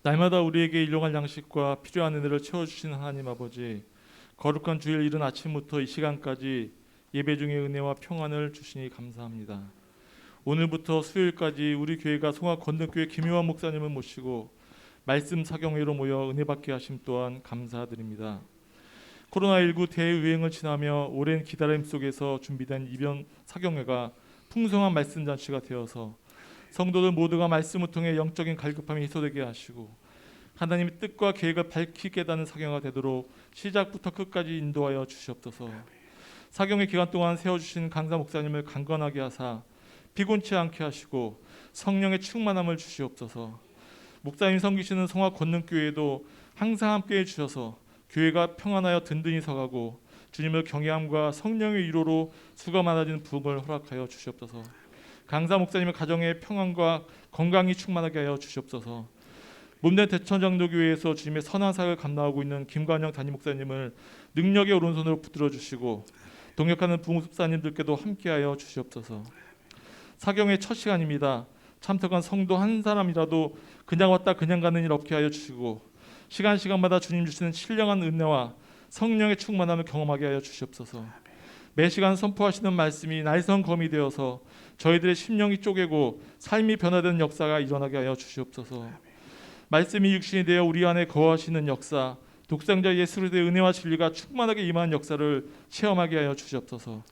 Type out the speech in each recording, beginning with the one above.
날마다 우리에게 일용할 양식과 필요한 은혜를 채워주시는 하나님 아버지, 거룩한 주일 이른 아침부터 이 시간까지 예배 중에 은혜와 평안을 주시니 감사합니다. 오늘부터 수요일까지 우리 교회가 송악 건너교회 김효환 목사님을 모시고 말씀 사경회로 모여 은혜 받게 하심 또한 감사드립니다. 코로나19 대유행을 지나며 오랜 기다림 속에서 준비된 이번 사경회가 풍성한 말씀 잔치가 되어서 성도들 모두가 말씀을 통해 영적인 갈급함이 해소되게 하시고 하나님의 뜻과 계획을 밝히 깨닫는 사경회가 되도록 시작부터 끝까지 인도하여 주시옵소서. 사경회 기간 동안 세워주신 강사 목사님을 강건하게 하사 피곤치 않게 하시고 성령의 충만함을 주시옵소서. 목사님 섬기시는 송악 권능교회도 항상 함께해 주셔서 교회가 평안하여 든든히 서가고 주님을 경외함과 성령의 위로로 수가 많아지는 부흥을 허락하여 주시옵소서. 강사 목사님의 가정에 평안과 건강이 충만하게 하여 주시옵소서. 몸된 대천장로교회에서 주님의 선한 사역을 감당하고 있는 김관영 담임 목사님을 능력의 오른손으로 붙들어 주시고 동역하는 부목사님들께도 함께하여 주시옵소서. 사경의 첫 시간입니다. 참석한 성도 한 사람이라도 그냥 왔다 그냥 가는 일 없게 하여 주시고 시간마다 주님 주시는 신령한 은혜와 성령의 충만함을 경험하게 하여 주시옵소서. 매 시간 선포하시는 말씀이 날선 검이 되어서 저희들의 심령이 쪼개고 삶이 변화되는 역사가 일어나게 하여 주시옵소서. 말씀이 육신이 되어 우리 안에 거하시는 역사, 독생자 예수로 대해 은혜와 진리가 충만하게 임하는 역사를 체험하게 하여 주시옵소서.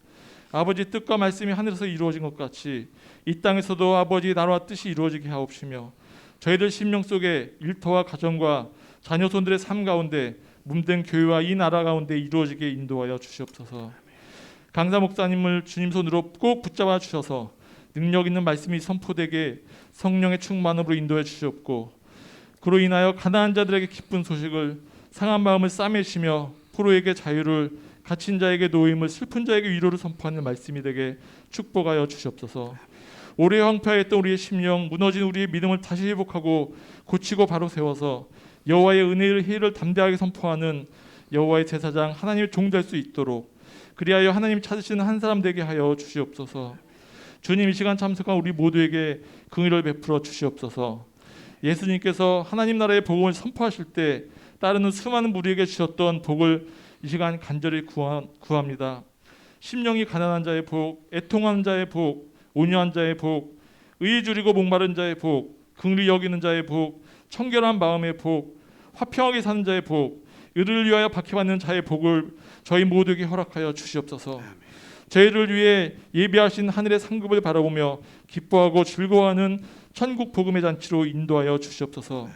아버지 뜻과 말씀이 하늘에서 이루어진 것 같이 이 땅에서도 아버지 나라와 뜻이 이루어지게 하옵시며 저희들 심령 속에 일터와 가정과 자녀손들의 삶 가운데 몸된 교회와 이 나라 가운데 이루어지게 인도하여 주시옵소서. 강사 목사님을 주님 손으로 꼭 붙잡아 주셔서 능력 있는 말씀이 선포되게 성령의 충만으로 인도해 주시옵고 그로 인하여 가난한 자들에게 기쁜 소식을 상한 마음을 싸매시며 포로에게 자유를 갇힌 자에게 노임을 슬픈 자에게 위로를 선포하는 말씀이 되게 축복하여 주시옵소서. 오래 황폐했던 우리의 심령 무너진 우리의 믿음을 다시 회복하고 고치고 바로 세워서 여호와의 은혜를 희를 담대하게 선포하는 여호와의 제사장 하나님의 종 될 수 있도록 그리하여 하나님 찾으시는 한 사람 되게 하여 주시옵소서. 주님 이 시간 참석한 우리 모두에게 긍휼을 베풀어 주시옵소서. 예수님께서 하나님 나라의 복음을 선포하실 때 따르는 수많은 무리에게 주셨던 복을 이 시간 간절히 구합니다. 심령이 가난한 자의 복, 애통하는 자의 복, 온유한 자의 복, 의에 줄이고 목마른 자의 복, 긍휼히 여기는 자의 복, 청결한 마음의 복, 화평하게 사는 자의 복, 의를 위하여 박해받는 자의 복을 저희 모두에게 허락하여 주시옵소서. 저희를 위해 예비하신 하늘의 상급을 바라보며 기뻐하고 즐거워하는 천국 복음의 잔치로 인도하여 주시옵소서.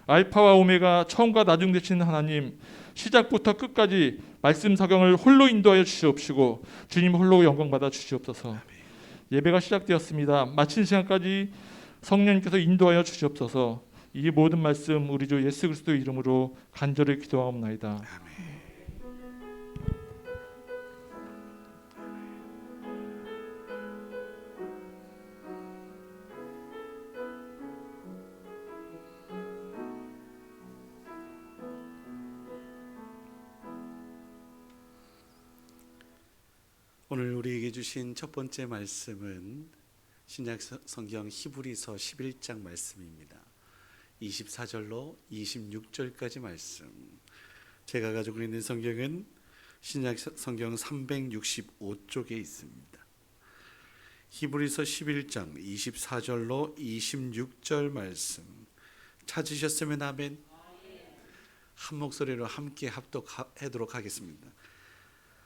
알파와 오메가 처음과 나중 되시는 하나님 시작부터 끝까지 말씀 사경을 홀로 인도하여 주시옵시고 주님 홀로 영광 받아 주시옵소서. 예배가 시작되었습니다. 마친 시간까지 성령님께서 인도하여 주시옵소서. 이 모든 말씀 우리 주 예수 그리스도의 이름으로 간절히 기도하옵나이다. 오늘 우리에게 주신 첫 번째 말씀은 신약 성경 히브리서 11장 말씀입니다. 24절로 26절까지 말씀. 제가 가지고 있는 성경은 신약 성경 365쪽에 있습니다. 히브리서 11장 24절로 26절 말씀 찾으셨으면 아멘. 한 목소리로 함께 합독하도록 하겠습니다.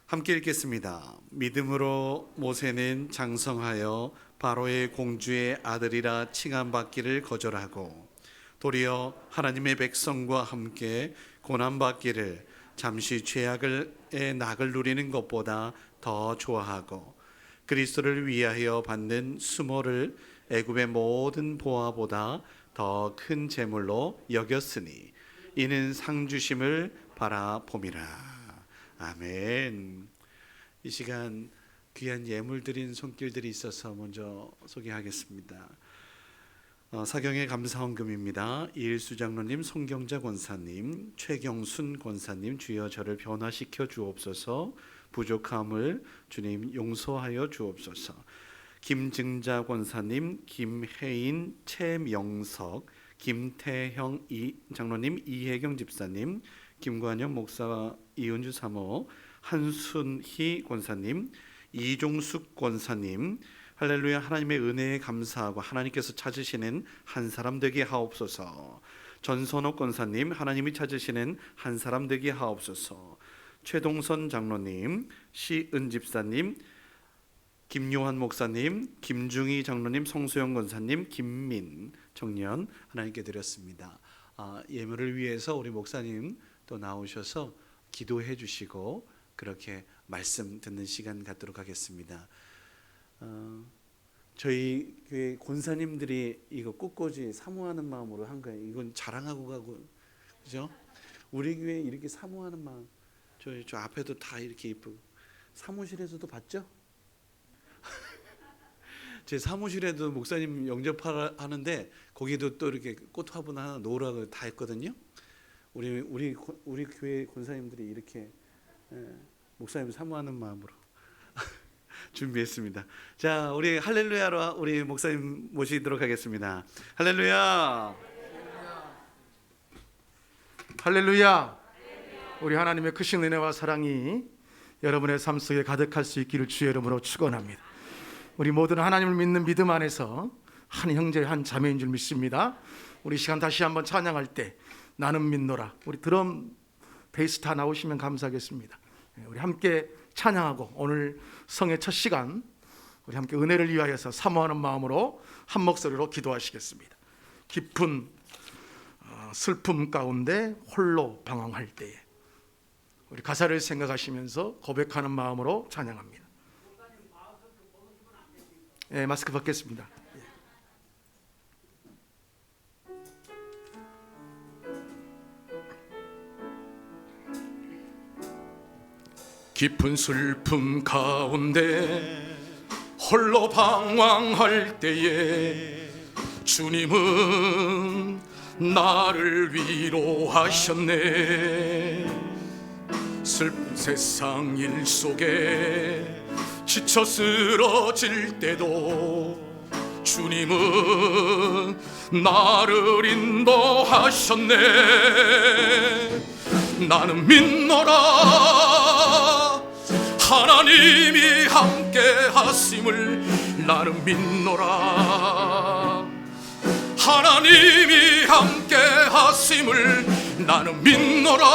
함께 읽겠습니다. 믿음으로 모세는 장성하여 바로의 공주의 아들이라 칭함받기를 거절하고 도리어 하나님의 백성과 함께 고난받기를 잠시 죄악의 낙을 누리는 것보다 더 좋아하고 그리스도를 위하여 받는 수모를 애굽의 모든 보화보다 더 큰 재물로 여겼으니 이는 상 주심을 바라봄이라. 아멘. 이 시간 귀한 예물 드린 손길들이 있어서 먼저 소개하겠습니다. 사경의 감사헌금입니다. 이일수 장로님, 송경자 권사님, 최경순 권사님, 주여 저를 변화시켜 주옵소서. 부족함을 주님 용서하여 주옵소서. 김증자 권사님, 김혜인, 최명석, 김태형 장로님, 이혜경 집사님, 김관영 목사, 이은주 사모, 한순희 권사님, 이종숙 권사님, 할렐루야. 하나님의 은혜에 감사하고 하나님께서 찾으시는 한 사람 되게 하옵소서. 전선옥 권사님, 하나님이 찾으시는 한 사람 되게 하옵소서. 최동선 장로님, 시은 집사님, 김요한 목사님, 김중희 장로님, 성수영 권사님, 김민 청년 하나님께 드렸습니다. 예물을 위해서 우리 목사님 또 나오셔서 기도해 주시고 그렇게 말씀 듣는 시간 갖도록 하겠습니다. 저희 교회 권사님들이 이거 꽃꽂이 사모하는 마음으로 한 거예요. 이건 자랑하고 가고, 그죠? 우리 교회 이렇게 사모하는 마음. 저 앞에도 다 이렇게 이쁘고, 사무실에서도 봤죠? 제 사무실에도 목사님 영접하는데 거기도 또 이렇게 꽃 화분 하나 놓으라고 다 했거든요. 우리 교회 권사님들이 이렇게 목사님 사모하는 마음으로 준비했습니다. 자, 우리 할렐루야로 우리 목사님 모시도록 하겠습니다. 할렐루야. 할렐루야. 우리 하나님의 크신 은혜와 사랑이 여러분의 삶 속에 가득할 수 있기를 주의 이름으로 축원합니다. 우리 모두는 하나님을 믿는 믿음 안에서 한 형제 한 자매인 줄 믿습니다. 우리 시간 다시 한번 찬양할 때 나는 믿노라. 우리 드럼 베이스 다 나오시면 감사하겠습니다. 우리 함께 찬양하고 오늘 성의 첫 시간 우리 함께 은혜를 위하여서 사모하는 마음으로 한 목소리로 기도하시겠습니다. 깊은 슬픔 가운데 홀로 방황할 때에 우리 가사를 생각하시면서 고백하는 마음으로 찬양합니다. 예, 마스크 벗겠습니다. 깊은 슬픔 가운데 홀로 방황할 때에 주님은 나를 위로하셨네. 슬픈 세상 일 속에 지쳐 쓰러질 때도 주님은 나를 인도하셨네. 나는 믿노라. 하나님이 함께 하심을 나는 믿노라. 하나님이 함께 하심을 나는 믿노라.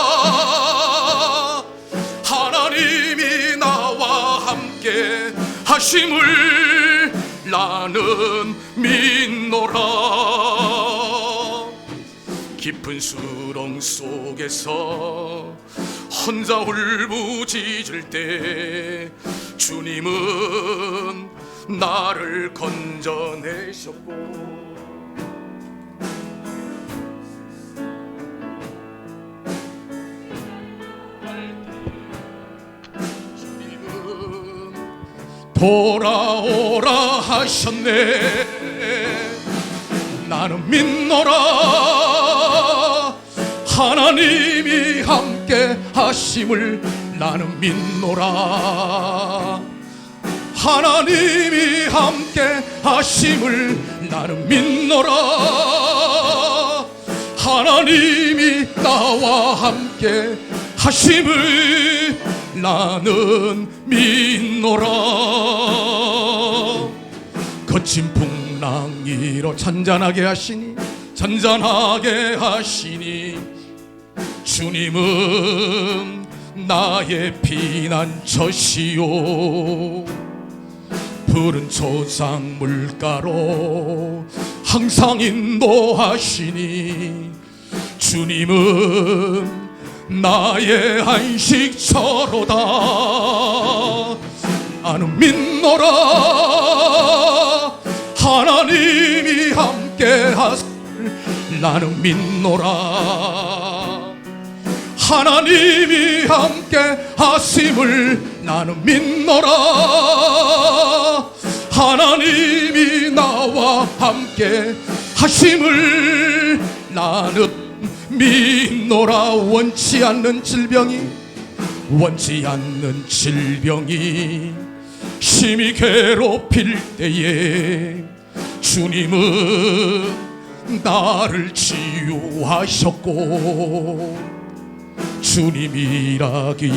하나님이 나와 함께 하심을 나는 믿노라. 깊은 수렁 속에서 혼자 울부짖을 때 주님은 나를 건져내셨고 돌아오라 하셨네. 나는 믿노라. 하나님이 함께 하심을 나는 믿노라. 하나님이 함께 하심을 나는 믿노라. 하나님이 나와 함께 하심을 나는 믿노라. 거친 풍랑이로 잔잔하게 하시니 잔잔하게 하시니 주님은 나의 피난처시오. 푸른 초장 물가로 항상 인도하시니 주님은 나의 안식처로다. 나는 믿노라. 하나님이 함께 하심을 나는 믿노라. 하나님이 함께 하심을 나는 믿노라. 하나님이 나와 함께 하심을 나는 믿노라. 원치 않는 질병이 심히 괴롭힐 때에 주님은 나를 치유하셨고 주님이라기에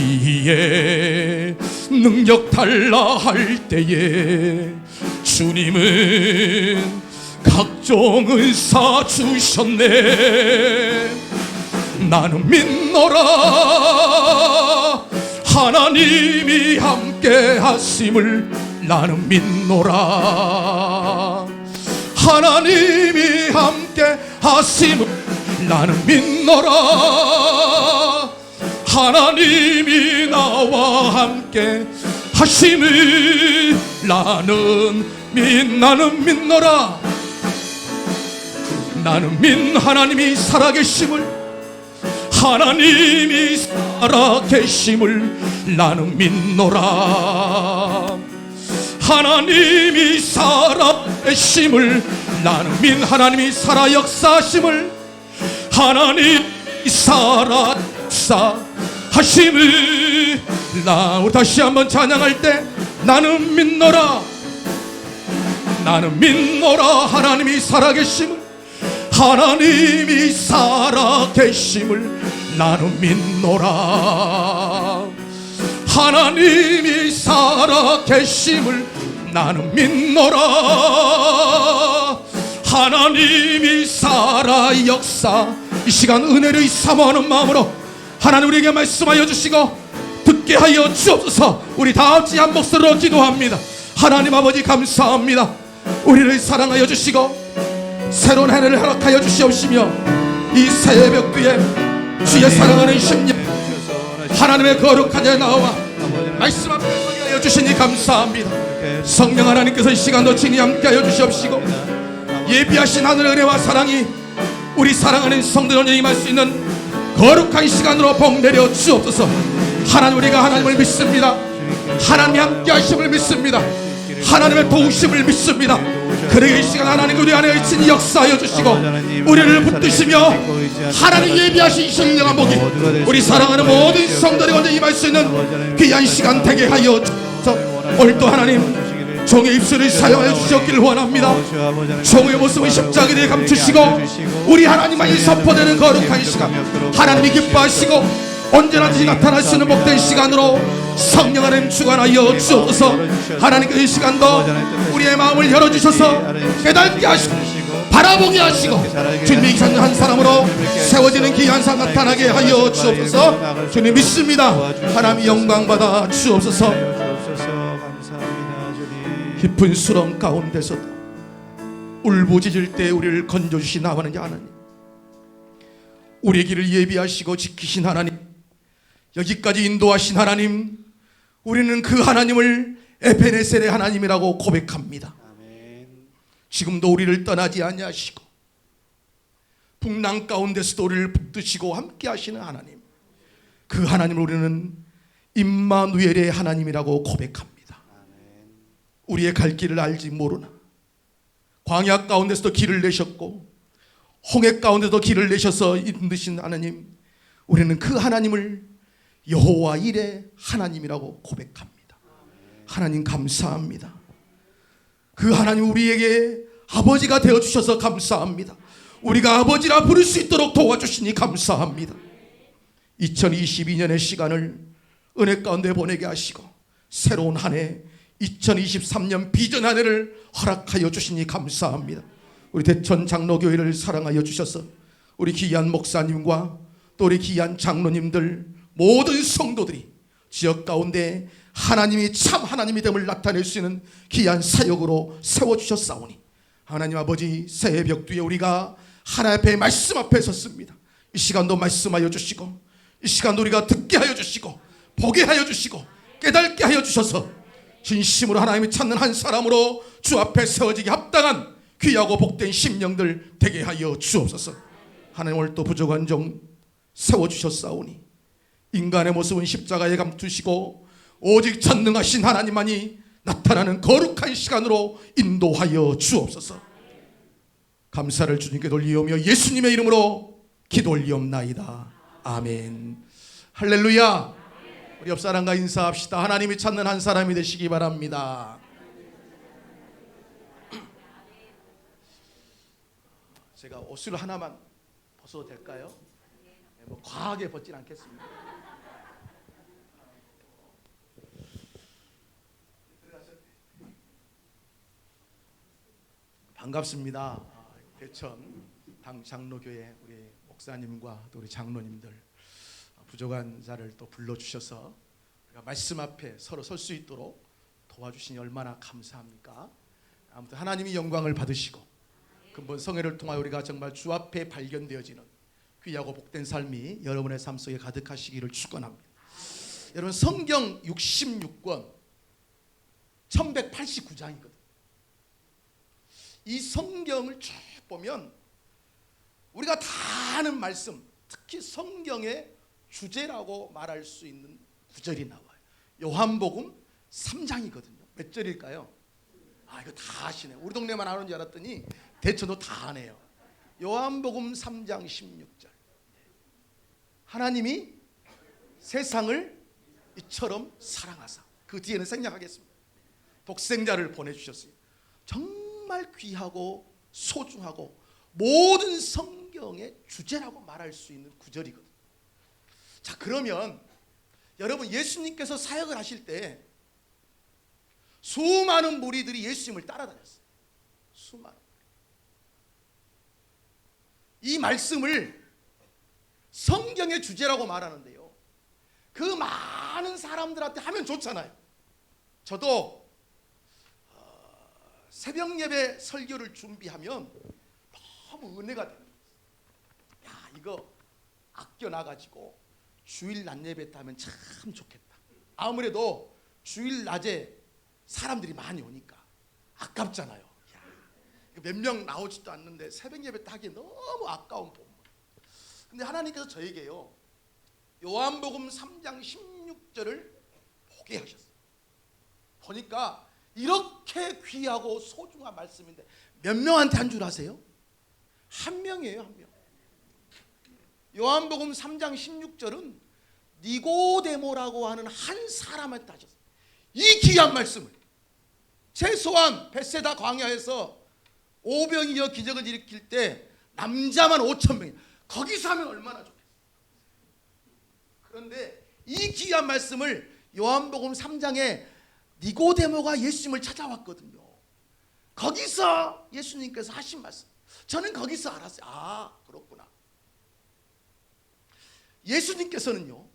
능력 달라 할 때에 주님은 각종 은사 주셨네. 나는 믿노라 하나님이 함께 하심을. 나는 믿노라 하나님이 함께 하심을. 나는 믿노라 하나님이 나와 함께 하심을. 나는 믿노라. 나는 하나님이 살아계심을. 하나님이 살아계심을. 나는 믿노라 하나님이 살아계심을. 나는 하나님이 살아 역사하심을. 하나님이 살아 역사하심을. 우리 다시 한번 찬양할 때 나는 믿노라. 나는 믿노라 하나님이 살아계심을. 하나님이 살아계심을. 나는 믿노라 하나님이 살아계심을. 나는 믿노라 하나님이 살아 역사. 이 시간 은혜를 사모하는 마음으로 하나님 우리에게 말씀하여 주시고 듣게 하여 주옵소서. 우리 다 같이 한 목소리로 기도합니다. 하나님 아버지 감사합니다. 우리를 사랑하여 주시고 새로운 한 해를 허락하여 주시옵시며 이 새벽 뒤에 주의 사랑하는 심령 하나님의 거룩한 자에 나와 말씀 앞에 서게 하여 주시니 감사합니다. 성령 하나님께서 이 시간도 친히 함께하여 주시옵시고 예비하신 하늘의 은혜와 사랑이 우리 사랑하는 성도들에게 임할 수 있는 거룩한 시간으로 복내려 주옵소서. 하나님 우리가 하나님을 믿습니다. 하나님이 함께하심을 믿습니다. 하나님의 도우심을 믿습니다. 그러기 이 시간 하나님 우리 안에 친히 역사하여 주시고 우리를 붙드시며 하나님 예비하신 신령한 복이 우리 사랑하는 모든 성도들이 먼저 임할 수 있는 귀한 시간 되게 하여 주소서. 오늘도 하나님 종의 입술을 사용하여 주셨기를 원합니다. 종의 모습은 십자가에 감추시고 우리 하나님만이 선포되는 거룩한 시간 하나님이 기뻐하시고 언제나든지 나타나시는 복된 시간으로 성령 하나님 주관하여 주옵소서. 하나님께서 이 시간도 우리의 마음을 열어주셔서 깨닫게 하시고 바라보게 하시고 주님이 기사는 한 사람으로 세워지는 귀한 상 나타나게 하여 주옵소서. 주님 믿습니다. 하나님 영광 받아 주옵소서. 깊은 수렁 가운데서 울부짖을 때 우리를 건져주신 하나님, 우리의 길을 예비하시고 지키신 하나님, 여기까지 인도하신 하나님, 우리는 그 하나님을 에베네셀의 하나님이라고 고백합니다. 지금도 우리를 떠나지 아니하시고 풍랑 가운데서도 우리를 붙드시고 함께 하시는 하나님, 그 하나님을 우리는 임마누엘의 하나님이라고 고백합니다. 우리의 갈 길을 알지 모르나 광야 가운데서도 길을 내셨고 홍해 가운데도 길을 내셔서 인도하신 하나님, 우리는 그 하나님을 여호와 일의 하나님이라고 고백합니다. 하나님 감사합니다. 그 하나님 우리에게 아버지가 되어주셔서 감사합니다. 우리가 아버지라 부를 수 있도록 도와주시니 감사합니다. 2022년의 시간을 은혜 가운데 보내게 하시고 새로운 한 해 2023년 비전 한 해를 허락하여 주시니 감사합니다. 우리 대천 장로교회를 사랑하여 주셔서 우리 귀한 목사님과 또 우리 귀한 장로님들 모든 성도들이 지역 가운데 하나님이 참 하나님이 됨을 나타낼 수 있는 귀한 사역으로 세워주셨사오니 하나님 아버지 새벽 뒤에 우리가 하나님 앞에 말씀 앞에 섰습니다. 이 시간도 말씀하여 주시고 이 시간도 우리가 듣게 하여 주시고 보게 하여 주시고 깨닫게 하여 주셔서 진심으로 하나님이 찾는 한 사람으로 주 앞에 세워지기 합당한 귀하고 복된 심령들 되게 하여 주옵소서. 하나님 오늘 또 부족한 종 세워주셨사오니 인간의 모습은 십자가에 감추시고 오직 전능하신 하나님만이 나타나는 거룩한 시간으로 인도하여 주옵소서. 감사를 주님께 돌리오며 예수님의 이름으로 기도 올리옵나이다. 아멘. 할렐루야. 우리 옆 사람과 인사합시다. 하나님이 찾는 한 사람이 되시기 바랍니다. 제가 옷을 하나만 벗어도 될까요? 뭐 과하게 벗진 않겠습니다. 반갑습니다. 대천 당장로교회 우리 목사님과 또 우리 장로님들 부족한 자를 또 불러주셔서 우리가 말씀 앞에 서로 설 수 있도록 도와주시니 얼마나 감사합니까? 아무튼 하나님이 영광을 받으시고 근본 성회를 통하여 우리가 정말 주 앞에 발견되어지는 귀하고 복된 삶이 여러분의 삶 속에 가득하시기를 축원합니다. 여러분 성경 66권 1189장이거든요. 이 성경을 쭉 보면 우리가 다 아는 말씀, 특히 성경의 주제라고 말할 수 있는 구절이 나와요. 요한복음 3장이거든요. 몇 절일까요? 이거 다 아시네. 우리 동네만 아는 줄 알았더니 대천도 다 아네요. 요한복음 3장 16절. 하나님이 세상을 이처럼 사랑하사. 그 뒤에는 생략하겠습니다. 독생자를 보내주셨어요. 정말 귀하고 소중하고 모든 성경의 주제라고 말할 수 있는 구절이거든요. 자, 그러면 여러분 예수님께서 사역을 하실 때 수많은 무리들이 예수님을 따라다녔어요. 수많은. 이 말씀을 성경의 주제라고 말하는데요. 그 많은 사람들한테 하면 좋잖아요. 저도 새벽 예배 설교를 준비하면 너무 은혜가 됩니다. 야, 이거 아껴놔가지고 주일 낮 예배 때 하면 참 좋겠다. 아무래도 주일 낮에 사람들이 많이 오니까 아깝잖아요. 몇 명 나오지도 않는데 새벽 예배 때 하기에 너무 아까운 본문. 근데 하나님께서 저에게요 요한복음 3장 16절을 보게 하셨어요. 보니까 이렇게 귀하고 소중한 말씀인데 몇 명한테 한 줄 아세요? 한 명이에요, 한 명. 요한복음 3장 16절은 니고데모라고 하는 한 사람한테 하셨어요. 이 귀한 말씀을 최소한 벳세다 광야에서 오병이어 기적을 일으킬 때 남자만 5,000명이 거기서 하면 얼마나 좋겠어요. 그런데 이 귀한 말씀을 요한복음 3장에 니고데모가 예수님을 찾아왔거든요. 거기서 예수님께서 하신 말씀, 저는 거기서 알았어요. 그렇구나. 예수님께서는요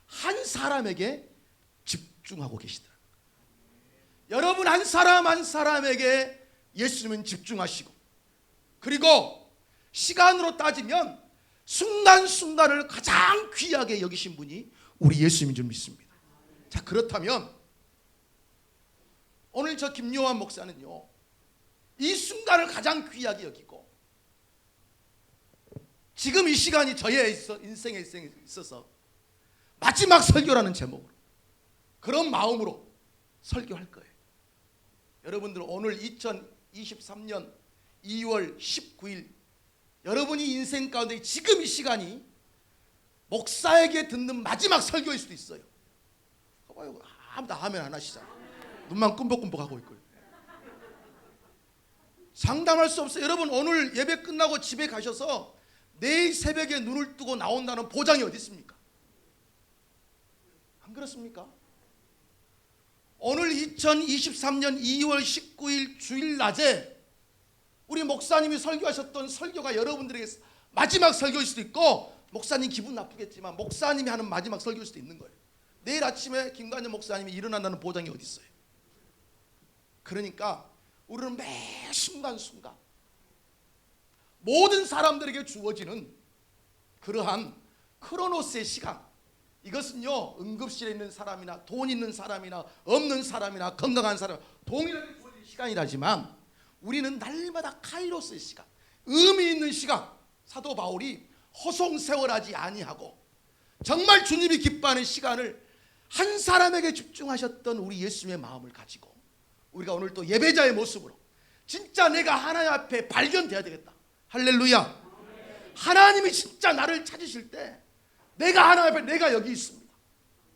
한 사람에게 집중하고 계시더라고요. 여러분 한 사람 한 사람에게 예수님은 집중하시고, 그리고 시간으로 따지면 순간순간을 가장 귀하게 여기신 분이 우리 예수님인 줄 믿습니다. 자, 그렇다면 오늘 저 김요한 목사는요 이 순간을 가장 귀하게 여기고 지금 이 시간이 저의 인생에 있어서 마지막 설교라는 제목으로 그런 마음으로 설교할 거예요. 여러분들 오늘 2023년 2월 19일 여러분이 인생 가운데 지금 이 시간이 목사에게 듣는 마지막 설교일 수도 있어요. 봐봐요, 아무도 아멘 안 하시잖아. 눈만 꿈벅꿈벅 하고 있고요. 장담할 수 없어요. 여러분 오늘 예배 끝나고 집에 가셔서 내일 새벽에 눈을 뜨고 나온다는 보장이 어디 있습니까? 안 그렇습니까? 오늘 2023년 2월 19일 주일 낮에 우리 목사님이 설교하셨던 설교가 여러분들에게 마지막 설교일 수도 있고, 목사님 기분 나쁘겠지만 목사님이 하는 마지막 설교일 수도 있는 거예요. 내일 아침에 김관영 목사님이 일어난다는 보장이 어디 있어요? 그러니까 우리는 매 순간순간 모든 사람들에게 주어지는 그러한 크로노스의 시간, 이것은요 응급실에 있는 사람이나 돈 있는 사람이나 없는 사람이나 건강한 사람 동일하게 주어진 시간이라지만 우리는 날마다 카이로스의 시간, 의미 있는 시간. 사도 바울이 허송세월하지 아니하고 정말 주님이 기뻐하는 시간을 한 사람에게 집중하셨던 우리 예수님의 마음을 가지고 우리가 오늘 또 예배자의 모습으로 진짜 내가 하나님 앞에 발견돼야 되겠다. 할렐루야. 하나님이 진짜 나를 찾으실 때 내가 하나님 앞에 내가 여기 있습니다.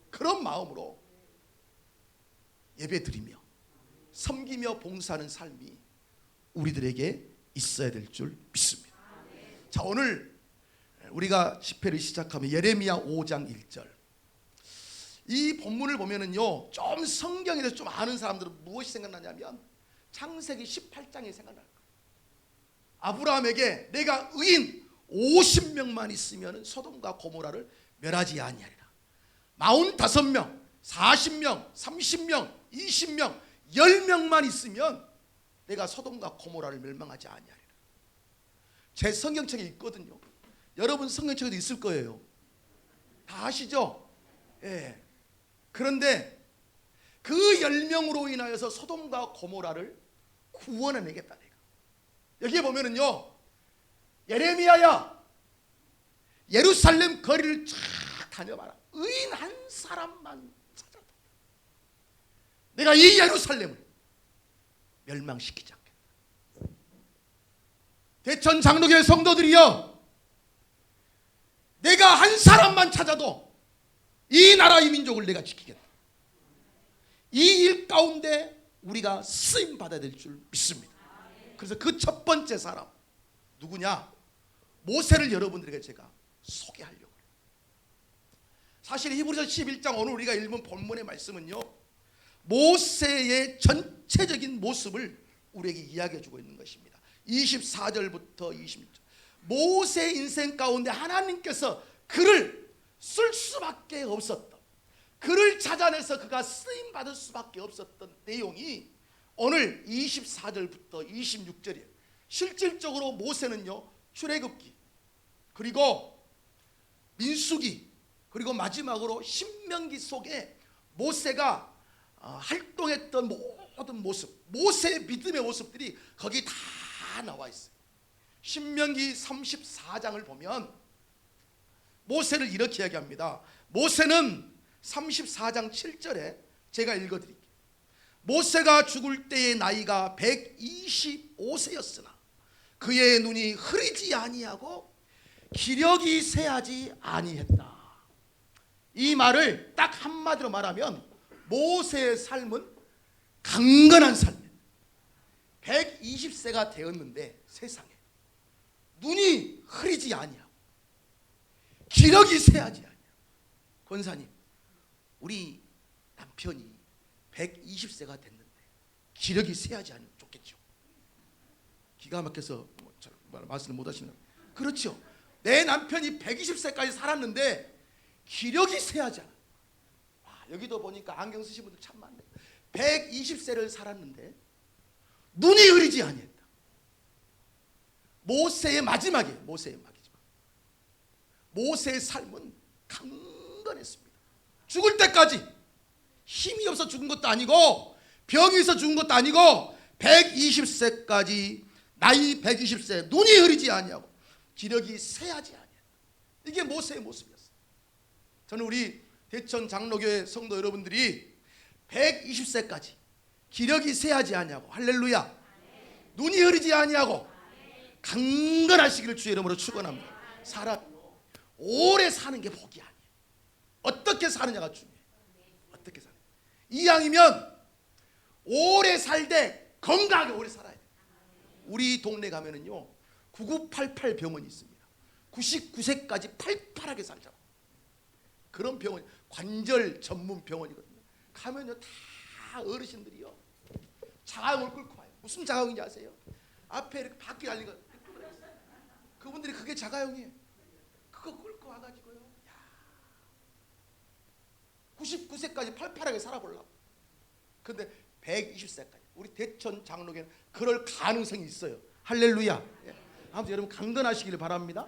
그런 마음으로 예배드리며 섬기며 봉사하는 삶이 우리들에게 있어야 될 줄 믿습니다. 자, 오늘 우리가 집회를 시작하면 예레미야 5장 1절, 이 본문을 보면은요, 좀 성경에 대해서 좀 아는 사람들은 무엇이 생각나냐면 창세기 18장이 생각날 거예요. 아브라함에게 내가 의인 50명만 있으면 소돔과 고모라를 멸하지 아니하리라. 45명, 40명, 30명, 20명, 10명만 있으면 내가 소돔과 고모라를 멸망하지 아니하리라. 제 성경책에 있거든요. 여러분 성경책에도 있을 거예요. 다 아시죠? 예. 그런데 그 10명으로 인하여서 소돔과 고모라를 구원해내겠다. 내가. 여기에 보면은요, 예레미야야, 예루살렘 거리를 쫙 다녀봐라. 의인 한 사람만 찾아다. 내가 이 예루살렘을 멸망시키지 않겠다. 대천 장로교회 성도들이여, 내가 한 사람만 찾아도 이 나라 이 민족을 내가 지키겠다. 이 일 가운데 우리가 쓰임 받아야 될 줄 믿습니다. 그래서 그 첫 번째 사람 누구냐? 모세를 여러분들에게 제가 소개하려고 해요. 사실 히브리서 11장 오늘 우리가 읽은 본문의 말씀은요, 모세의 전체적인 모습을 우리에게 이야기해 주고 있는 것입니다. 24절부터 26절, 모세 인생 가운데 하나님께서 그를 쓸 수밖에 없었던, 그를 찾아내서 그가 쓰임받을 수밖에 없었던 내용이 오늘 24절부터 26절이에요. 실질적으로 모세는요, 출애굽기, 그리고 민수기, 그리고 마지막으로 신명기 속에 모세가 활동했던 모든 모습, 모세의 믿음의 모습들이 거기 다 나와 있어요. 신명기 34장을 보면 모세를 이렇게 이야기합니다. 모세는 34장 7절에 제가 읽어드릴게요. 모세가 죽을 때의 나이가 125세였으나 그의 눈이 흐리지 아니하고 기력이 쇠하지 아니했다. 이 말을 딱 한마디로 말하면 모세의 삶은 강건한 삶이에요. 120세가 되었는데 세상에 눈이 흐리지 아니하고 기력이 쇠하지 아니하고. 권사님, 우리 남편이 120세가 됐는데 기력이 쇠하지 않으면 좋겠죠. 기가 막혀서 말씀을 못 하시는. 그렇죠. 내 남편이 120세까지 살았는데 기력이 쇠하지 않아. 여기도 보니까 안경 쓰신 분들 참 많네. 120세를 살았는데 눈이 흐리지 아니했다. 모세의 마지막이에요. 모세의 마지막. 모세의 삶은 강건했습니다. 죽을 때까지 힘이 없어 죽은 것도 아니고 병이 있어 죽은 것도 아니고 120세까지 나이 120세 눈이 흐리지 아니하고 기력이 쇠하지 아니하고. 이게 모세의 모습이었어요. 저는 우리 대천 장로교회 성도 여러분들이 120세까지 기력이 쇠하지 아니하고, 할렐루야, 눈이 흐리지 아니하고 강건하시기를 주의 이름으로 축원합니다. 사람 오래 사는 게 복이 아니에요. 어떻게 사느냐가 중요해요. 어떻게 사느냐. 이왕이면 오래 살되 건강하게 오래 살아야 돼요. 우리 동네 가면은요 9988 병원이 있습니다. 99세까지 팔팔하게 살자고. 그런 병원, 관절 전문 병원이거든요. 가면요 다 어르신들이요 자가용을 끌고 와요. 무슨 자가용인지 아세요? 앞에 이렇게 바퀴 달린 거, 그분들이 그게 자가용이에요. 그거 끌고 와가지고요, 99세까지 팔팔하게 살아보려고. 근데 120세까지 우리 대천 장로교는 그럴 가능성이 있어요. 할렐루야. 아무튼 여러분 강건하시기를 바랍니다.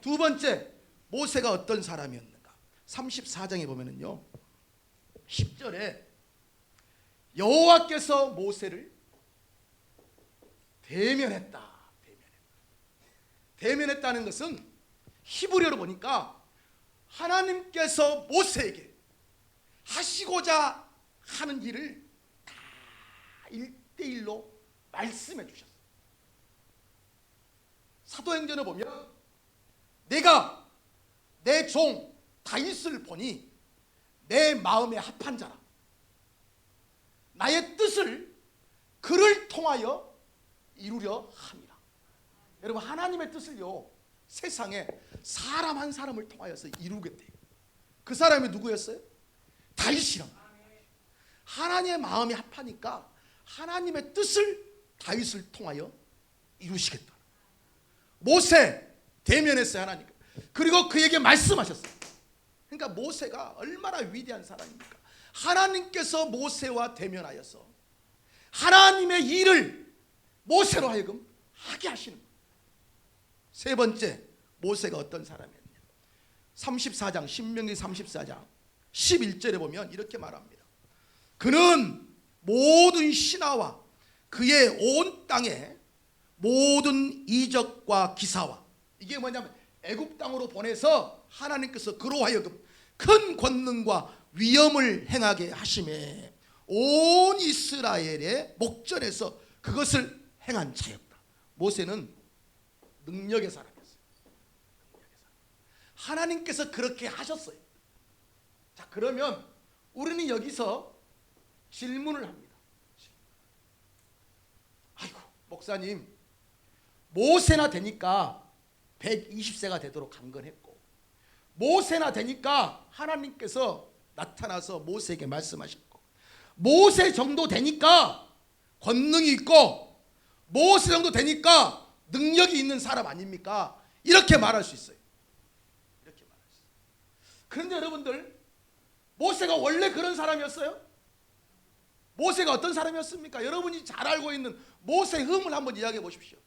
두 번째, 모세가 어떤 사람이었는가? 34장에 보면은요 10절에 여호와께서 모세를 대면했다. 대면했다는 것은 히브리어로 보니까 하나님께서 모세에게 하시고자 하는 일을 다 1대1로 말씀해 주셨어요. 사도행전을 보면 내가 내 종 다윗을 보니 내 마음에 합한 자라. 나의 뜻을 그를 통하여 이루려 함이라. 여러분 하나님의 뜻을요 세상에 사람 한 사람을 통하여서 이루겠대요. 그 사람이 누구였어요? 다윗이란 말이에요. 하나님의 마음이 합하니까 하나님의 뜻을 다윗을 통하여 이루시겠다. 모세 대면했어요 하나님. 그리고 그에게 말씀하셨어요. 그러니까 모세가 얼마나 위대한 사람입니까? 하나님께서 모세와 대면하여서 하나님의 일을 모세로 하여금 하게 하시는 거예요. 세 번째, 모세가 어떤 사람이었냐? 34장 신명기 34장 11절에 보면 이렇게 말합니다. 그는 모든 신하와 그의 온 땅에 모든 이적과 기사와, 이게 뭐냐면 애굽 땅으로 보내서 하나님께서 그로 하여금 큰 권능과 위엄을 행하게 하심에 온 이스라엘의 목전에서 그것을 행한 자였다. 모세는 능력의 사람이었어요. 하나님께서 그렇게 하셨어요. 자, 그러면 우리는 여기서 질문을 합니다. 아이고, 목사님, 모세나 되니까 120세가 되도록 강건했고, 모세나 되니까 하나님께서 나타나서 모세에게 말씀하셨고, 모세 정도 되니까 권능이 있고, 모세 정도 되니까 능력이 있는 사람 아닙니까? 이렇게 말할 수 있어요. 이렇게 말할 수 있어요. 그런데 여러분들, 모세가 원래 그런 사람이었어요? 모세가 어떤 사람이었습니까? 여러분이 잘 알고 있는 모세 흠을 한번 이야기해 보십시오.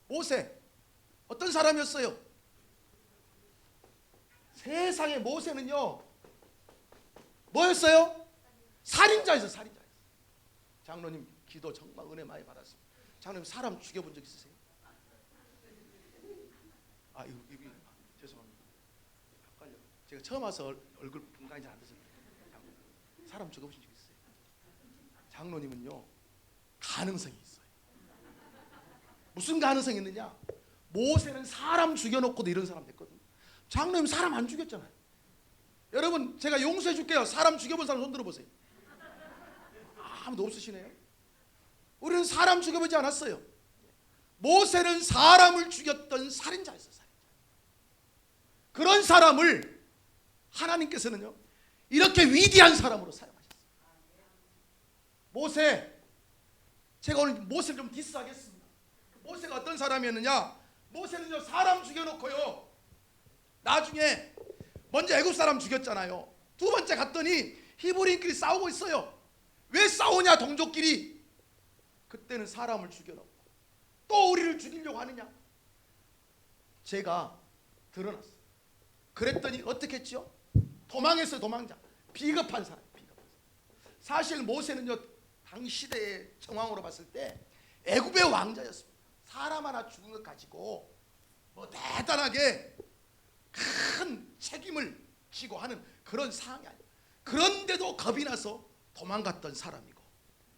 모세 어떤 사람이었어요? 세상에 모세는요 뭐였어요? 살인자였어요. 살인자였어요. 장로님 기도 정말 은혜 많이 받았습니다. 장로님 사람 죽여본 적 있으세요? 아 이거 죄송합니다. 헷갈려. 제가 처음 와서 얼굴 분간이 잘 안 돼서 사람 죽여보신 적 있어요? 장로님은요 가능성이 있어요. 무슨 가능성이 있느냐? 모세는 사람 죽여놓고도 이런 사람 됐거든요. 장로님 사람 안 죽였잖아요. 여러분 제가 용서해 줄게요. 사람 죽여본 사람 손 들어보세요. 아무도 없으시네요. 우리는 사람 죽여보지 않았어요. 모세는 사람을 죽였던 살인자였어요. 살인자. 그런 사람을 하나님께서는요 이렇게 위대한 사람으로 사용하셨어요. 모세, 제가 오늘 모세를 좀 디스하겠습니다. 모세가 어떤 사람이었느냐? 모세는요 사람 죽여놓고요 나중에 먼저 애굽 사람 죽였잖아요. 두 번째 갔더니 히브리인끼리 싸우고 있어요. 왜 싸우냐? 동족끼리. 그때는 사람을 죽여놓고 또 우리를 죽이려고 하느냐? 제가 드러났어요. 그랬더니 어떻게 했죠? 도망했어요. 도망자. 비겁한 사람. 비겁한 사람. 사실 모세는요 당시대의 정황으로 봤을 때 애굽의 왕자였습니다. 사람 하나 죽은 것 가지고 뭐 대단하게 큰 책임을 지고 하는 그런 상황이 아니에요. 그런데도 겁이 나서 도망갔던 사람이고,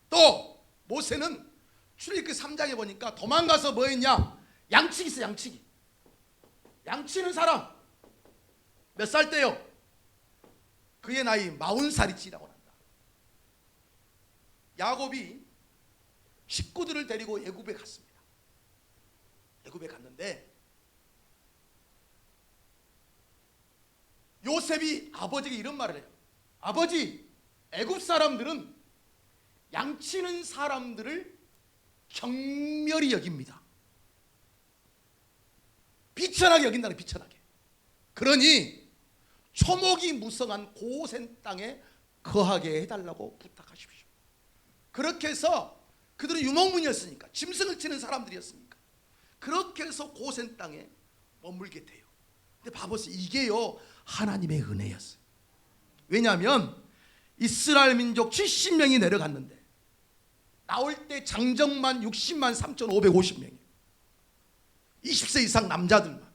또 모세는 출애굽기 3장에 보니까 도망가서 뭐 했냐? 양치기 있어. 양치기. 양치는 사람 몇 살 때요? 그의 나이 40살이 지나고 난다. 야곱이 식구들을 데리고 애굽에 갔습니다. 애굽에 갔는데 요셉이 아버지에게 이런 말을 해요. 아버지, 애굽 사람들은 양치는 사람들을 경멸히 여깁니다. 비천하게 여긴다는, 비천하게. 그러니 초목이 무성한 고센 땅에 거하게 해달라고 부탁하십시오. 그렇게 해서 그들은 유목민이었으니까, 짐승을 치는 사람들이었으니까 그렇게 해서 고센 땅에 머물게 돼요. 근데 봐보세요. 이게요 하나님의 은혜였어요. 왜냐하면 이스라엘 민족 70명이 내려갔는데 나올 때 장정만 60만 3,550명이에요. 20세 이상 남자들만.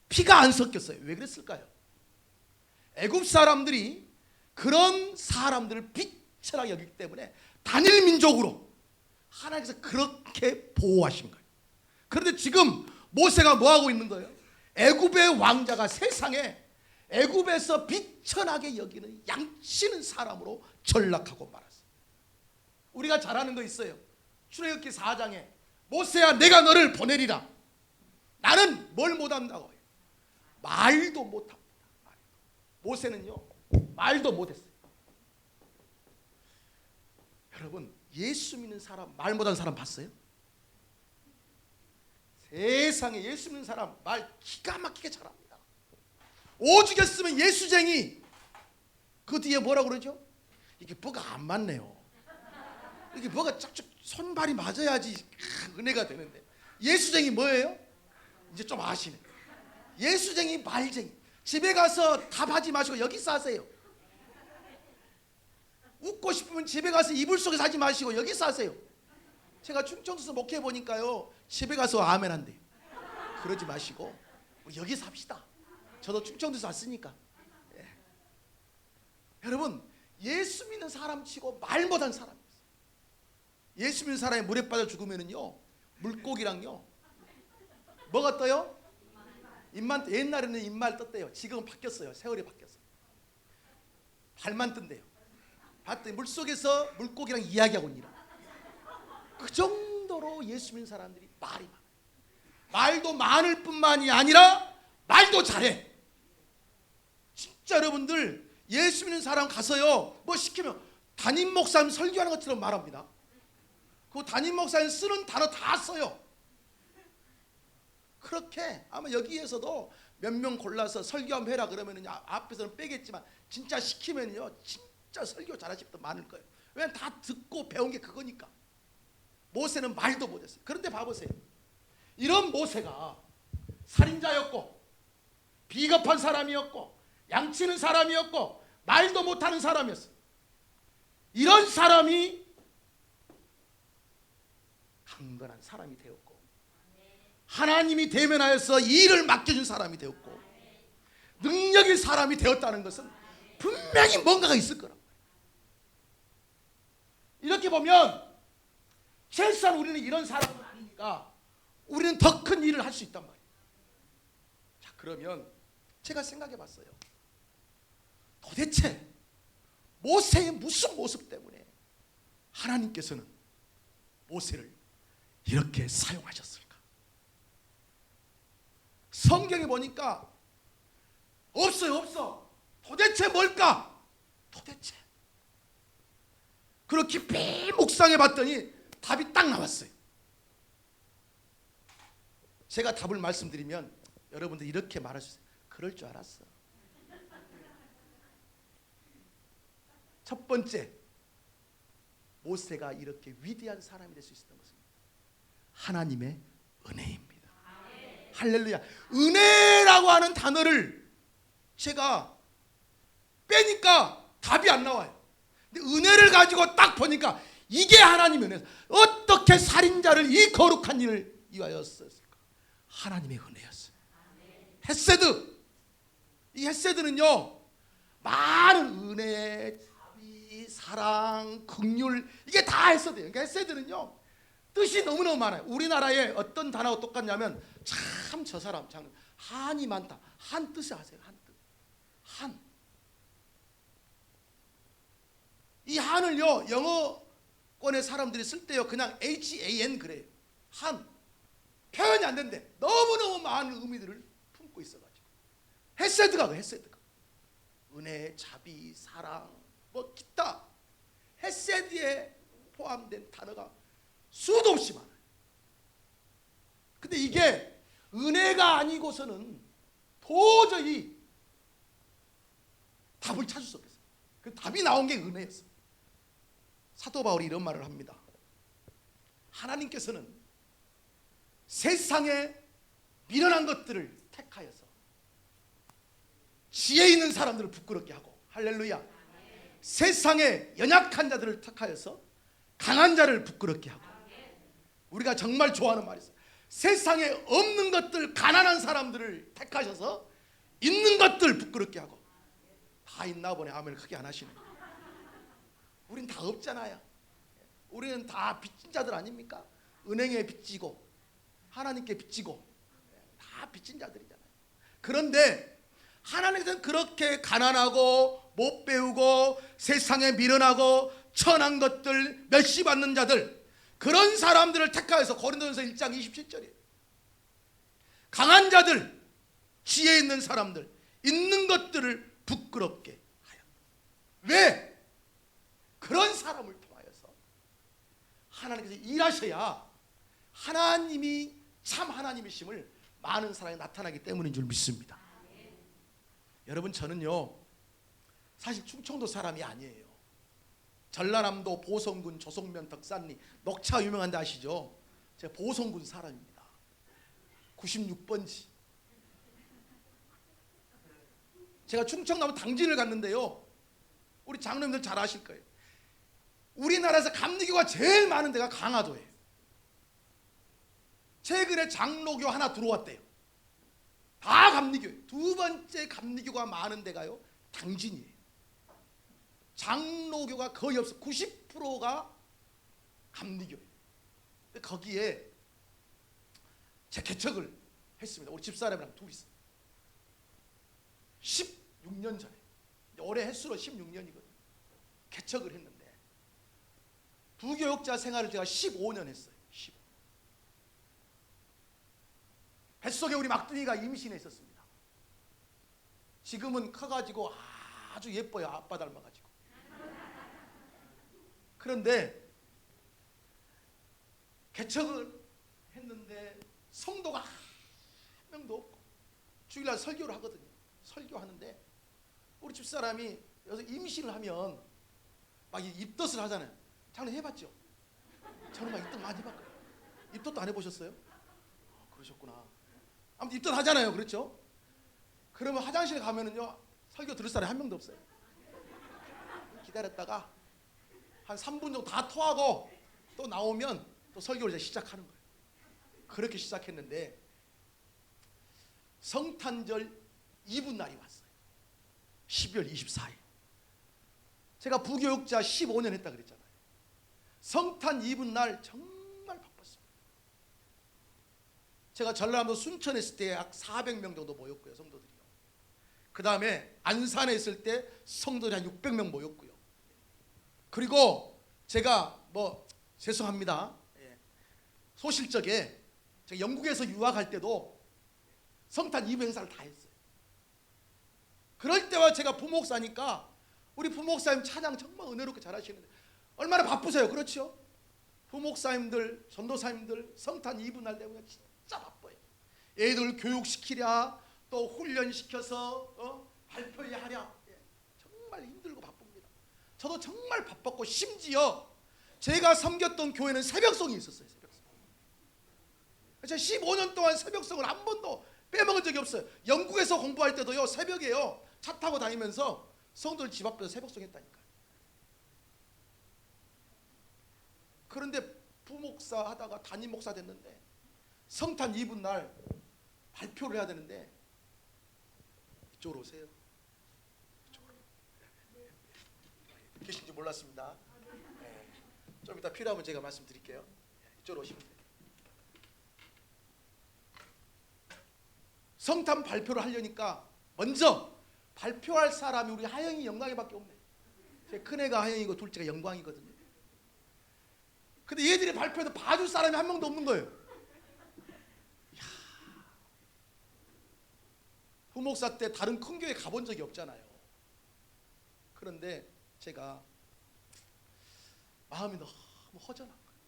피가 안 섞였어요. 왜 그랬을까요? 애굽 사람들이 그런 사람들을 비천하게 여기기 때문에 단일 민족으로 하나님께서 그렇게 보호하신 거예요. 그런데 지금 모세가 뭐 하고 있는 거예요? 애굽의 왕자가 세상에 애굽에서 비천하게 여기는 양치는 사람으로 전락하고 말았어요. 우리가 잘 아는 거 있어요. 출애굽기 4장에 모세야 내가 너를 보내리라. 나는 뭘 못한다고 해요? 말도 못합니다. 모세는요 말도 못했어요. 여러분 예수 믿는 사람 말 못하는 사람 봤어요? 세상에 예수 믿는 사람 말 기가 막히게 잘합니다. 오죽했으면 예수쟁이. 그 뒤에 뭐라 그러죠? 이게 뭐가 안 맞네요. 이게 뭐가 짝짝 손발이 맞아야지 은혜가 되는데. 예수쟁이 뭐예요? 이제 좀 아시네. 예수쟁이 말쟁이. 집에 가서 답하지 마시고 여기서 하세요. 웃고 싶으면 집에 가서 이불 속에서 하지 마시고 여기서 하세요. 제가 충청도에서 목회해 보니까요 집에 가서 아멘 한대요. 그러지 마시고 우리 여기서 합시다. 저도 충청도에서 왔으니까. 예. 여러분 예수 믿는 사람 치고 말 못한 사람이 있어요. 예수 믿는 사람이 물에 빠져 죽으면은요 물고기랑요 뭐가 떠요? 입만. 옛날에는 입만 떴대요. 지금은 바뀌었어요. 세월이 바뀌었어요. 발만 뜬대요. 봤더니 물속에서 물고기랑 이야기하고 있는. 그 정도로 예수 믿는 사람들이 말이 많아요. 말도 많을 뿐만이 아니라 말도 잘해. 진짜 여러분들 예수 믿는 사람 가서요 뭐 시키면 담임 목사님 설교하는 것처럼 말합니다. 그 담임 목사님 쓰는 단어 다 써요. 그렇게 아마 여기에서도 몇 명 골라서 설교 한번 해라 그러면은 앞에서는 빼겠지만 진짜 시키면요 진짜 설교 잘하실 분 많을 거예요. 왜냐면 다 듣고 배운 게 그거니까. 모세는 말도 못했어요. 그런데 봐보세요. 이런 모세가 살인자였고 비겁한 사람이었고 양치는 사람이었고 말도 못하는 사람이었어요. 이런 사람이 강건한 사람이 되었고 하나님이 대면하여서 이 일을 맡겨준 사람이 되었고 능력의 사람이 되었다는 것은 분명히 뭔가가 있을 거라고. 이렇게 보면 최소한 우리는 이런 사람은 아니니까 우리는 더 큰 일을 할 수 있단 말이에요. 자 그러면 제가 생각해 봤어요. 도대체 모세의 무슨 모습 때문에 하나님께서는 모세를 이렇게 사용하셨을까? 성경에 보니까 없어요. 없어. 도대체 뭘까? 도대체. 그리고 깊이 묵상해 봤더니 답이 딱 나왔어요. 제가 답을 말씀드리면 여러분들 이렇게 말할 수 있어요. 그럴 줄 알았어. 첫 번째, 모세가 이렇게 위대한 사람이 될 수 있었던 것은 하나님의 은혜입니다. 할렐루야. 은혜라고 하는 단어를 제가 빼니까 답이 안 나와요. 근데 은혜를 가지고 딱 보니까 이게 하나님의 은혜였어요. 어떻게 살인자를 이 거룩한 일을 이하였을까? 하나님의 은혜였어요. 헤세드. 이 헤세드는요 많은 은혜, 자비, 사랑, 긍휼 이게 다 헤세드예요. 그러니까 헤세드는요 뜻이 너무너무 많아요. 우리나라에 어떤 단어가 똑같냐면 참 저 사람 참 한이 많다. 한 뜻이 아세요? 한 뜻. 한. 이 한을요 영어권의 사람들이 쓸 때요 그냥 HAN 그래요. 한. 표현이 안 된대. 너무너무 많은 의미들을 품고 있어가지고 헤세드가 헤세드가 은혜, 자비, 사랑 뭐 기타 헤세드에 포함된 단어가 수도 없이 많아요. 근데 이게 은혜가 아니고서는 도저히 답을 찾을 수 없겠어요. 그 답이 나온 게 은혜였어요. 사도 바울이 이런 말을 합니다. 하나님께서는 세상에 미련한 것들을 택하여서 지혜 있는 사람들을 부끄럽게 하고 할렐루야. 세상에 연약한 자들을 택하여서 강한 자를 부끄럽게 하고 우리가 정말 좋아하는 말이 있어요. 세상에 없는 것들 가난한 사람들을 택하셔서 있는 것들 부끄럽게 하고. 다 있나 보네. 아멘 크게 안 하시네. 우린 다 없잖아요. 우리는 다 빚진 자들 아닙니까? 은행에 빚지고 하나님께 빚지고 다 빚진 자들이잖아요. 그런데 하나님께서는 그렇게 가난하고 못 배우고 세상에 미련하고 천한 것들 멸시받는 자들 그런 사람들을 택하여서 고린도전서 1장 27절이에요. 강한 자들, 지혜 있는 사람들, 있는 것들을 부끄럽게 하여. 왜? 그런 사람을 통하여서 하나님께서 일하셔야 하나님이 참 하나님이심을 많은 사람이 나타나기 때문인 줄 믿습니다. 여러분, 저는요 사실 충청도 사람이 아니에요. 전라남도 보성군 조성면 덕산리 녹차 유명한 데 아시죠? 제가 보성군 사람입니다. 96번지. 제가 충청남도 당진을 갔는데요, 우리 장로님들 잘 아실 거예요. 우리나라에서 감리교가 제일 많은 데가 강화도예요. 최근에 장로교 하나 들어왔대요. 다 감리교예요. 두 번째 감리교가 많은 데가요 당진이에요. 장로교가 거의 없어. 90%가 감리교예요. 거기에 제 개척을 했습니다. 우리 집사람이랑 둘이서 16년 전에, 올해 횟수로 16년이거든요. 개척을 했는데 부교육자 생활을 제가 15년 했어요. 15. 뱃속에 우리 막둥이가 임신해 있었습니다. 지금은 커가지고 아주 예뻐요. 아빠 닮아가지고. 그런데 개척을 했는데 성도가 한 명도 없고, 주일날 설교를 하거든요. 설교하는데 우리 집사람이 여기서 임신을 하면 막 입덧을 하잖아요. 장로 해봤죠? 저는 막 입덧 많이 해봤거든요. 입덧도 안 해보셨어요? 그러셨구나. 아무튼 입덧 하잖아요. 그렇죠? 그러면 화장실에 가면은요 설교 들을 사람이 한 명도 없어요. 기다렸다가 한 3분 정도 다 토하고 또 나오면 또 설교를 이제 시작하는 거예요. 그렇게 시작했는데 성탄절 이브 날이 왔어요. 12월 24일. 제가 부교육자 15년 했다 그랬잖아요. 성탄 이브 날 정말 바빴습니다. 제가 전라남도 순천에 있을 때 약 400명 정도 모였고요, 성도들이요. 그 다음에 안산에 있을 때 성도들이 한 600명 모였고요. 그리고 제가 죄송합니다. 소실적에 제가 영국에서 유학할 때도 성탄 이브 행사를 다 했어요. 그럴 때와 제가 부목사니까 우리 부목사님 찬양 정말 은혜롭게 잘하시는데 얼마나 바쁘세요. 그렇죠? 부목사님들, 전도사님들 성탄 이브 날 되면 진짜 바빠요. 애들 교육시키랴, 또 훈련시켜서 발표해야 하랴. 정말 힘들고 바쁩니다. 저도 정말 바빴고, 심지어 제가 섬겼던 교회는 새벽송이 있었어요. 새벽송. 제가 15년 동안 새벽송을 한 번도 빼먹은 적이 없어요. 영국에서 공부할 때도요 새벽에요 차 타고 다니면서 성도들 집 앞에서 새벽송 했다니까요. 그런데 부목사 하다가 담임 목사 됐는데 성탄 이브 날 발표를 해야 되는데, 이쪽으로 오세요. 이쪽으로. 계신지 몰랐습니다. 좀 이따 필요하면 제가 말씀드릴게요. 이쪽으로 오시면 돼요. 성탄 발표를 하려니까 먼저 발표할 사람이 우리 하영이 영광이밖에 없네. 제 큰애가 하영이고 둘째가 영광이거든요. 근데 얘들이 발표해도 봐줄 사람이 한 명도 없는 거예요. 이야. 부목사 때 다른 큰 교회 가본 적이 없잖아요. 그런데 제가 마음이 너무 허전한 거예요.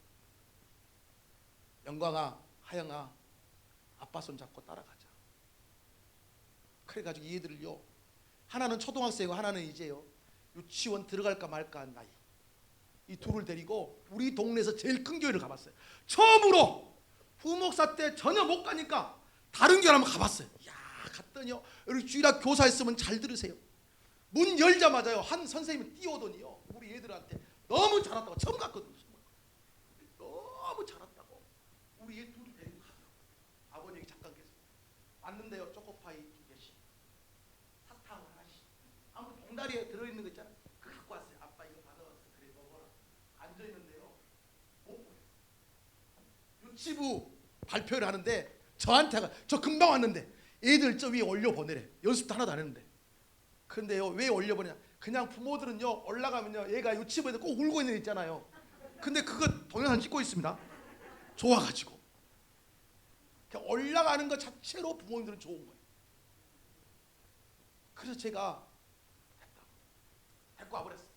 영광아, 하영아, 아빠 손 잡고 따라가자. 그래가지고 이 애들을요, 하나는 초등학생이고 하나는 이제요 유치원 들어갈까 말까 한 나이, 이 둘을 데리고 우리 동네에서 제일 큰 교회를 가봤어요. 처음으로 부목사 때 전혀 못 가니까 다른 교회 한번 가봤어요. 야, 갔더니요, 여기 주일학 교사 있으면 잘 들으세요. 문 열자마자요 한 선생님이 뛰어오더니요 우리 애들한테 너무 잘한다고, 처음 갔거든요. 너무 잘한다고 우리 애 둘이 데리고 가더라고요. 아버님이 잠깐 계세요. 왔는데요, 초코파이 2개씩, 사탕 하나씩, 아무튼 봉다리에 들어있는 거 있잖아요. 그거 갖고 왔어요. 아빠 이거 받아왔어. 그래 먹어라. 앉아있는데요 못 보여요. 유치부 발표를 하는데 저한테가, 저 금방 왔는데 애들 저 위에 올려보내래. 연습도 하나도 안 했는데. 그런데요 왜 올려보내냐, 그냥 부모들은요 올라가면요 얘가 유치부에서 꼭 울고 있는 애 있잖아요. 근데 그거 동영상 찍고 있습니다. 좋아가지고 그냥 올라가는 것 자체로 부모님들은 좋은 거예요. 그래서 제가 데리고 와버렸어요.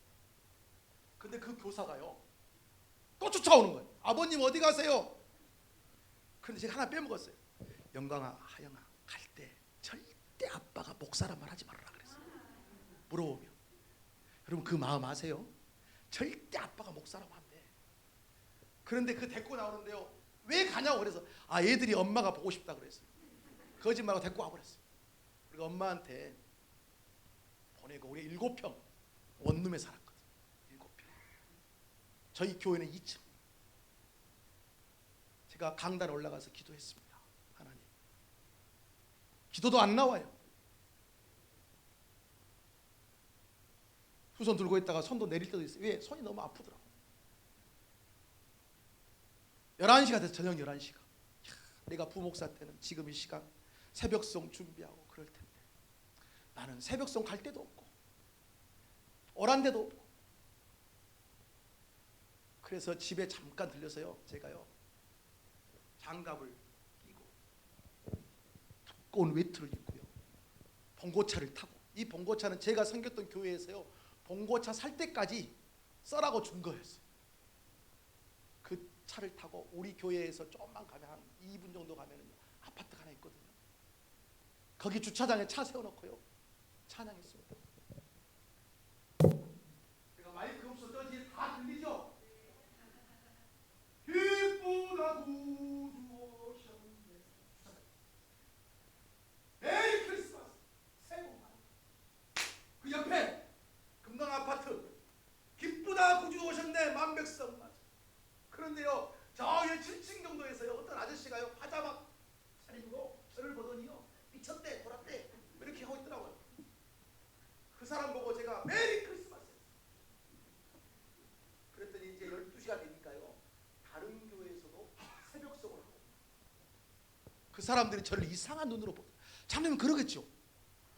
근데 그 교사가요 또 쫓아오는 거예요. 아버님 어디 가세요? 그런데 제가 하나 빼먹었어요. 영광아, 하영아, 갈 때 절대 아빠가 목사란 말 하지 말아라 그랬어요. 물어보면. 여러분 그 마음 아세요? 절대 아빠가 목사라고 안 돼. 그런데 그 데리고 나오는데요, 왜 가냐고 그래서 얘들이 엄마가 보고 싶다 그랬어요. 거짓말하고 데리고 와버렸어요. 우리가 엄마한테 보내고 우리 7평 원룸에 살았거든요. 7평. 저희 교회는 2층. 제가 강단에 올라가서 기도했습니다. 하나님, 기도도 안 나와요. 두 손 들고 있다가 손도 내릴 때도 있어요. 왜? 손이 너무 아프더라고. 11시가 돼서 저녁 11시가. 내가 부목사 때는 지금 이 시간 새벽송 준비하고 그럴 텐데 나는 새벽송 갈 데도 없고 오란 데도 없고, 그래서 집에 잠깐 들려서요, 제가요 장갑을 끼고 두꺼운 외투를 입고요 봉고차를 타고, 이 봉고차는 제가 섬겼던 교회에서요 봉고차 살 때까지 써라고 준 거였어요. 그 차를 타고 우리 교회에서 조금만 가면 한 2분 정도 가면 아파트가 하나 있거든요. 거기 주차장에 차 세워놓고요 찬양했습니다. 제가 마이크 없어서 뒤에 다 들리죠? 기쁘다 구주 오셨네. 메리 크리스마스, 새해 복 많이. 그 옆에 금강 아파트, 기쁘다 구주 오셨네 만백성 맞아. 그런데요 저기 7층 정도에서요 어떤 아저씨가요 파자막 차림으로 저를 보더니요 미쳤대 돌았대 이렇게 하고 있더라고요. 그 사람 보고 제가 메리 크리스마스 그랬더니 이제 12시가 되니까요 다른 교회에서도 새벽송을 하고, 그 사람들이 저를 이상한 눈으로 보더라고요. 자네는 그러겠죠.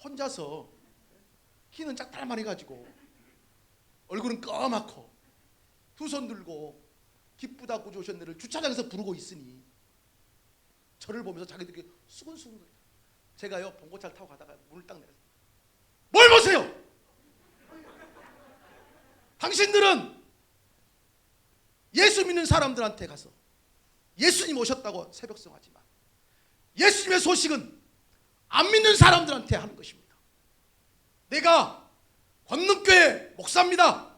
혼자서 키는 짝달만 해가지고 얼굴은 까맣고 두 손 들고 기쁘다 구주 오셨네를 주차장에서 부르고 있으니 저를 보면서 자기들이 수근수근 거려요. 제가요 봉고차를 타고 가다가 문을 딱 내렸어요. 뭘 보세요? 당신들은 예수 믿는 사람들한테 가서 예수님 오셨다고 새벽송 하지만 예수님의 소식은 안 믿는 사람들한테 하는 것입니다. 내가 권능교회 목사입니다.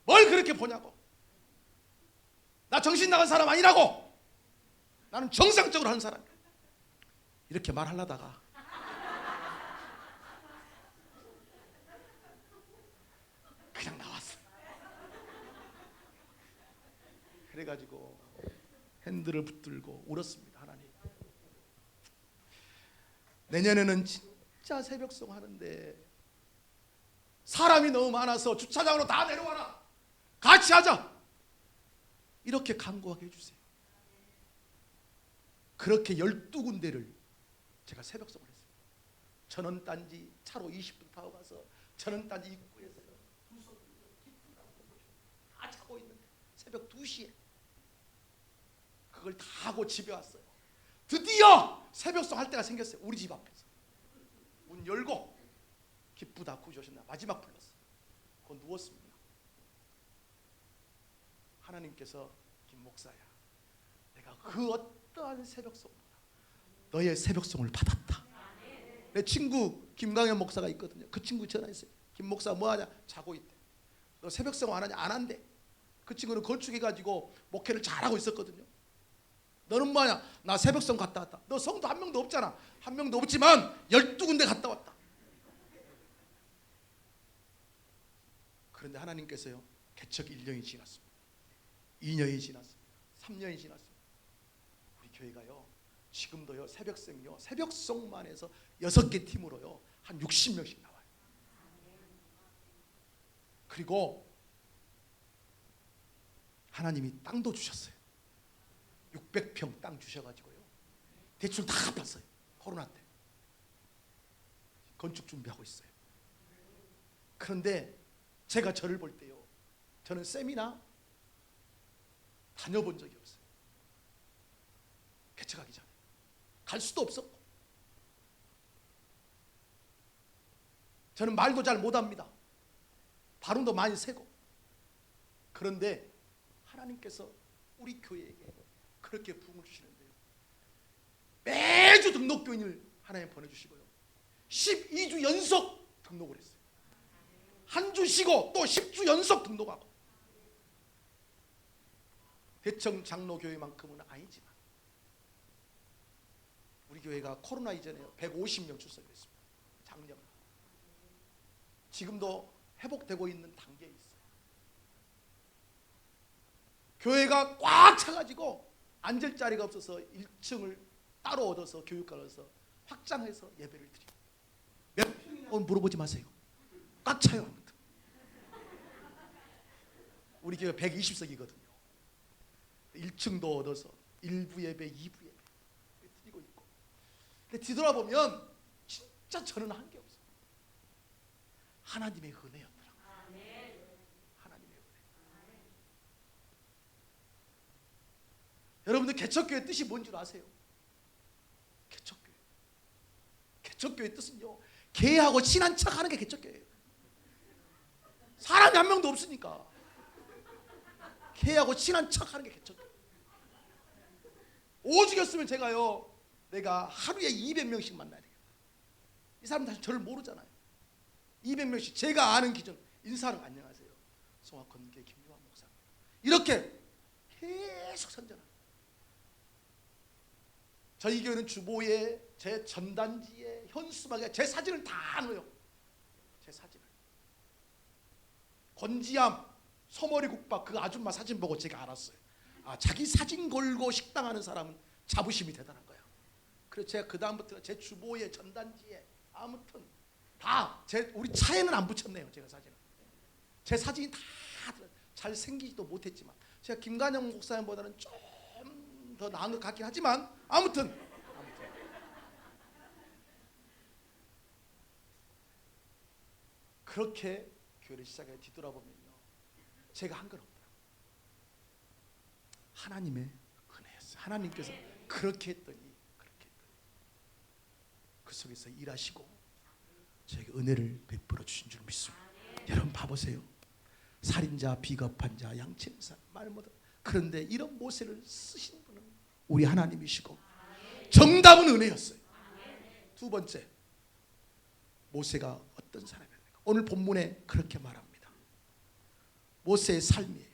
뭘 그렇게 보냐고. 나 정신 나간 사람 아니라고. 나는 정상적으로 하는 사람이야. 이렇게 말하려다가 그냥 나왔어요. 그래가지고 핸들을 붙들고 울었습니다. 하나님, 내년에는 진짜 새벽송 하는데 사람이 너무 많아서 주차장으로 다 내려와라, 같이 하자, 이렇게 간구하게 해주세요. 그렇게 12군데를 제가 새벽송을 했어요. 천원단지 차로 20분 타고 가서 천원단지 입구에서요 두 손 들고 기쁘다고 다 자고 있는데 새벽 2시에 그걸 다 하고 집에 왔어요. 드디어 새벽송 할 때가 생겼어요. 우리 집 앞에서 문 열고 기쁘다 구주 오셨나 마지막 불렀어요. 그거 누웠습니다. 하나님께서 김 목사야, 내가 그 어떠한 새벽송보다 너의 새벽송을 받았다. 내 친구 김강현 목사가 있거든요. 그 친구 전화했어요. 김 목사 뭐하냐? 자고 있대. 너 새벽송 안 하냐? 안 한대. 그 친구는 건축해가지고 목회를 잘하고 있었거든요. 너는 뭐하냐? 나 새벽송 갔다 왔다. 너 성도 한 명도 없잖아. 한 명도 없지만 12군데 갔다 왔다. 그런데 하나님께서요 개척 1년이 지났습니다. 2년이 지났습니다. 3년이 지났습니다. 우리 교회가요 지금도요 새벽송이요 새벽송만 해서 6개 팀으로요 한 60명씩 나와요. 그리고 하나님이 땅도 주셨어요. 600평 땅 주셔가지고요 대출 다 갚았어요. 코로나 때 건축 준비하고 있어요. 그런데 제가 저를 볼 때요 저는 세미나 다녀본 적이 없어요. 개척하기 전에 갈 수도 없었고, 저는 말도 잘 못합니다. 발음도 많이 세고. 그런데 하나님께서 우리 교회에게 그렇게 부흥을 주시는데요, 매주 등록교인을 하나님 보내주시고요, 12주 연속 등록을 했어요. 한 주 쉬고 또 10주 연속 등록하고. 대청 장로교회만큼은 아니지만 우리 교회가 코로나 이전에 150명 출석을 했습니다. 작년. 지금도 회복되고 있는 단계에 있어요. 교회가 꽉 차가지고 앉을 자리가 없어서 1층을 따로 얻어서 교육관을 얻어서 확장해서 예배를 드리고. 몇 평이나 물어보지 마세요. 꽉 차요. 아무튼 우리 교회 120석이거든요. 1층도 얻어서 1부 예배, 2부 예배 드리고 있고. 근데 뒤돌아보면 진짜 저는 한 게 없어요. 하나님의 은혜였더라고요. 하나님의 은혜. 여러분들 개척교회 뜻이 뭔 줄 아세요? 개척교회. 개척교회 뜻은요, 개하고 친한 척하는 게 개척교회예요. 사람이 한 명도 없으니까 개하고 친한 척하는 게 개척교회. 오죽였으면 제가요, 내가 하루에 200명씩 만나야 되겠다. 이 사람 다시 저를 모르잖아요. 200명씩 제가 아는 기준 인사는 안녕하세요, 송화건계 김유환 목사, 이렇게 계속 선전합니다. 저희 교회는 주보에, 제 전단지에, 현수막에 제 사진을 다 넣어요. 제 사진을. 권지암 소머리국밥 그 아줌마 사진 보고 제가 알았어요. 아, 자기 사진 걸고 식당하는 사람은 자부심이 대단한 거예요. 그래서 제가 그 다음부터 제 주보에, 전단지에, 아무튼 다 우리 차에는 안 붙였네요. 제가 사진을. 제 사진이 다 잘 생기지도 못했지만, 제가 김관영 목사님보다는 좀 더 나은 것 같긴 하지만 아무튼 그렇게 교회를 시작해 뒤돌아보면요, 제가 한 건 없더라고요. 하나님의 은혜였어요. 하나님께서 그렇게 했더니 그 속에서 일하시고 저에게 은혜를 베풀어 주신 줄 믿습니다. 여러분 봐보세요. 살인자, 비겁한 자, 양치는 사람, 말 못하는, 그런데 이런 모세를 쓰신 분은 우리 하나님이시고 정답은 은혜였어요. 두 번째, 모세가 어떤 사람이었는가? 오늘 본문에 그렇게 말합니다. 모세의 삶이에요.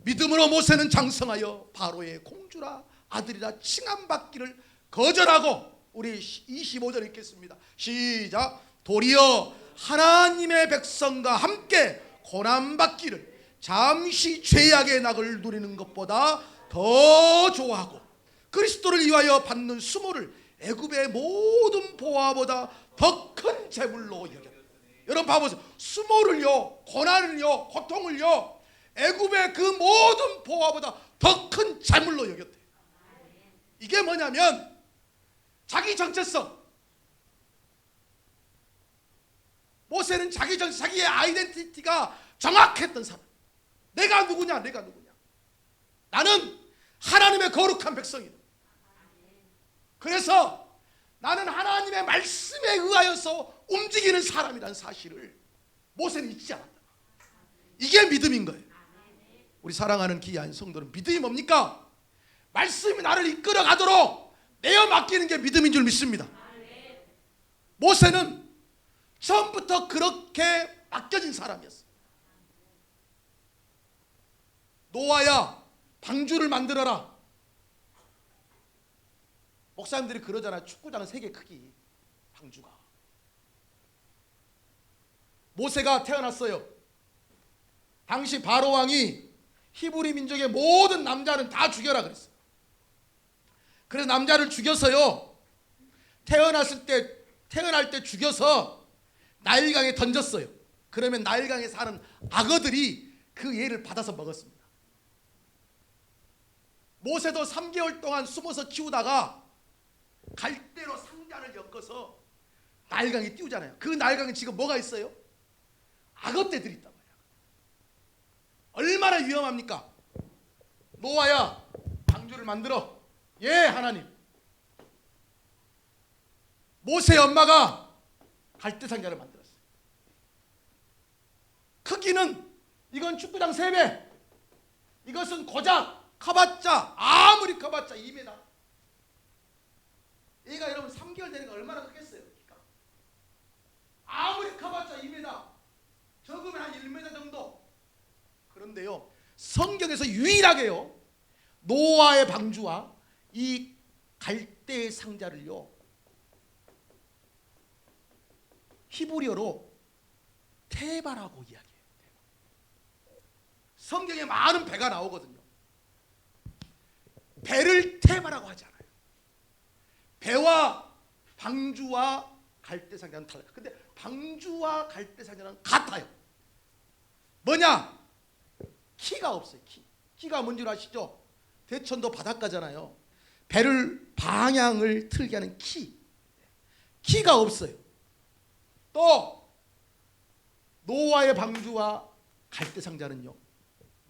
믿음으로 모세는 장성하여 바로의 공주라 아들이라 칭함받기를 거절하고, 우리 25절 읽겠습니다. 시작. 도리어 하나님의 백성과 함께 고난받기를 잠시 죄악의 낙을 누리는 것보다 더 좋아하고, 그리스도를 위하여 받는 수모를 애굽의 모든 보화보다 더 큰 재물로 여겼다. 여러분 봐보세요. 수모를요, 고난을요, 고통을요, 애굽의 그 모든 보화보다 더 큰 재물로 여겼대. 이게 뭐냐면 자기 정체성. 모세는 자기 정체성, 자기의 아이덴티티가 정확했던 사람. 내가 누구냐, 내가 누구냐. 나는 하나님의 거룩한 백성이다. 그래서 나는 하나님의 말씀에 의하여서 움직이는 사람이라는 사실을 모세는 잊지 않았다. 이게 믿음인 거예요. 우리 사랑하는 귀한 성도는 믿음이 뭡니까? 말씀이 나를 이끌어 가도록 내어 맡기는 게 믿음인 줄 믿습니다. 모세는 처음부터 그렇게 맡겨진 사람이었어요. 노아야, 방주를 만들어라. 목사님들이 그러잖아요. 축구장 3개 크기 방주가. 모세가 태어났어요. 당시 바로 왕이 히브리 민족의 모든 남자는 다 죽여라 그랬어요. 그래서 남자를 죽여서요, 태어날 때 죽여서 나일강에 던졌어요. 그러면 나일강에 사는 악어들이 그 얘를 받아서 먹었습니다. 모세도 3개월 동안 숨어서 키우다가 갈대로 상자를 엮어서 나일강에 띄우잖아요. 그 나일강에 지금 뭐가 있어요? 악어떼들이 있단 말이야. 얼마나 위험합니까? 노아야, 방주를 만들어. 예, 하나님. 모세의 엄마가 갈대상자를 만들었어요. 크기는 이건 축구장 3배. 이것은 고작 커봤자, 아무리 커봤자 2m. 얘가 여러분 3개월 되니까 얼마나 크겠어요? 아무리 커봤자 2m, 적으면 한 1m 정도. 그런데요, 성경에서 유일하게요, 노아의 방주와 이 갈대 상자를요, 히브리어로 테바라고 이야기해요. 성경에 많은 배가 나오거든요. 배를 테바라고 하지 않아요. 배와 방주와 갈대 상자는 달라요. 근데 방주와 갈대 상자는 같아요. 뭐냐? 키가 없어요. 키가 뭔지 아시죠? 대천도 바닷가잖아요. 배를 방향을 틀게 하는 키가 없어요. 또 노아의 방주와 갈대 상자는요,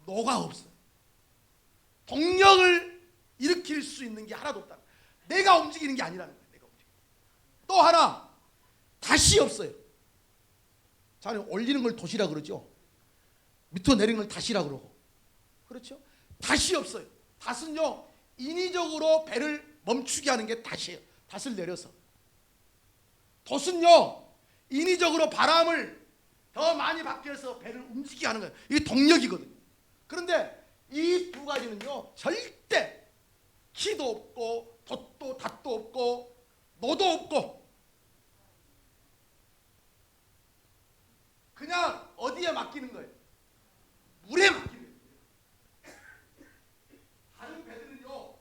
노가 없어요. 동력을 일으킬 수 있는 게 하나도 없다. 내가 움직이는 게 아니라는 거예요. 내가 움직이는. 또 하나, 닷이 없어요. 자는 올리는 걸 돛이라 그러죠. 밑으로 내리는 걸 닷이라 그러고. 그렇죠? 닷이 없어요. 닷은요, 인위적으로 배를 멈추게 하는 게 닷이에요. 닷을 내려서. 돛은요, 인위적으로 바람을 더 많이 받기 위해서 배를 움직이게 하는 거예요. 이게 동력이거든요. 그런데 이 두 가지는요, 절대 키도 없고 돛도 닷도 없고 노도 없고 그냥 어디에 맡기는 거예요? 물에 맡기는 거예요. 다른 배들은요,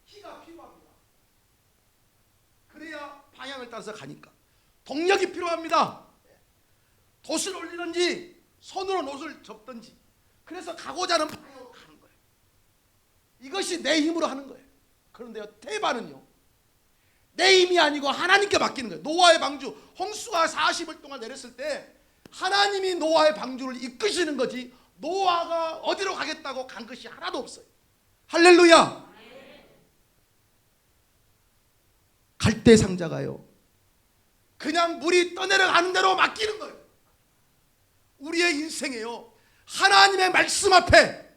키가 필요합니다. 그래야 방향을 따라서 가니까. 동력이 필요합니다. 돛을 올리든지 손으로 돛을 접든지, 그래서 가고자 하는 방향으로 가는 거예요. 이것이 내 힘으로 하는 거예요. 그런데요, 테바는요, 내 힘이 아니고 하나님께 맡기는 거예요. 노아의 방주, 홍수가 40일 동안 내렸을 때 하나님이 노아의 방주를 이끄시는 거지, 노아가 어디로 가겠다고 간 것이 하나도 없어요. 할렐루야. 갈대 상자가요, 그냥 물이 떠내려가는 대로 맡기는 거예요. 우리의 인생에요, 하나님의 말씀 앞에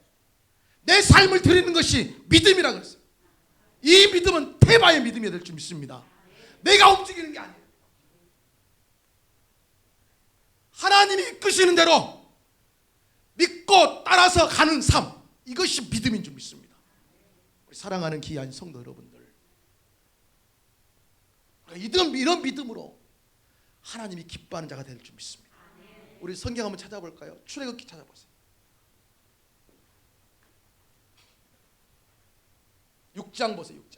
내 삶을 드리는 것이 믿음이라 그랬어요. 이 믿음은 테바의 믿음이 될 줄 믿습니다. 내가 움직이는 게 아니에요. 하나님이 이끄시는 대로 믿고 따라서 가는 삶, 이것이 믿음인 줄 믿습니다. 우리 사랑하는 귀한 성도 여러분들, 이런 믿음으로 하나님이 기뻐하는 자가 될 줄 믿습니다. 우리 성경 한번 찾아볼까요? 출애굽기 찾아보세요. 6장 보세요. 6장.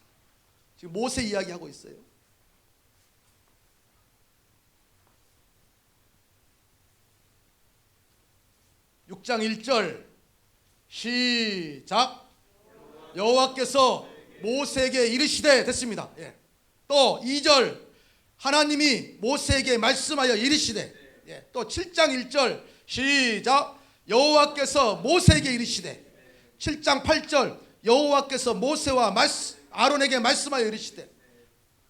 지금 모세 이야기하고 있어요. 6장 1절 시작. 여호와께서 모세에게 이르시되, 됐습니다. 예. 또 2절 하나님이 모세에게 말씀하여 이르시되, 예. 또 7장 1절 시작. 여호와께서 모세에게 이르시되, 7장 8절 여호와께서 모세와 아론에게 말씀하여 이르시되,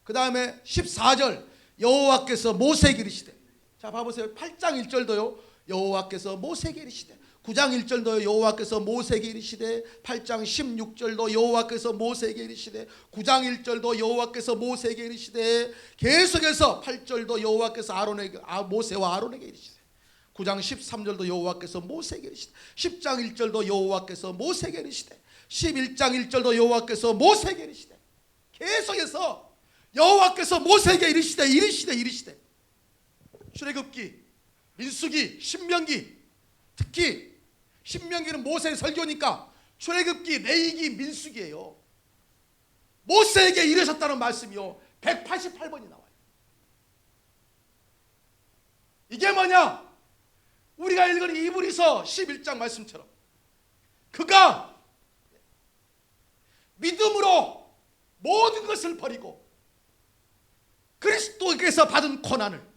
그 다음에 14절 여호와께서 모세에게 이르시되. 자, 봐보세요. 8장 1절도요 여호와께서 모세에게 이르시되, 9장 1절도 여호와께서 모세에게 이르시되, 8장 16절도 여호와께서 모세에게 이르시되, 9장 1절도 여호와께서 모세에게 이르시되, 계속해서 8절도 여호와께서 모세와 아론에게 이르시되, 9장 13절도 여호와께서 모세에게 이르시되, 10장 1절도 여호와께서 모세에게 이르시되, 11장 1절도 여호와께서 모세에게 이르시되, 계속해서 여호와께서 모세에게 이르시되. 출애굽기, 민수기, 신명기, 특히 신명기는 모세의 설교니까 출애굽기, 레위기, 민수기예요. 모세에게 이르셨다는 말씀이요 188번이 나와요. 이게 뭐냐? 우리가 읽은 이브리서 11장 말씀처럼 그가 믿음으로 모든 것을 버리고 그리스도께서 받은 고난을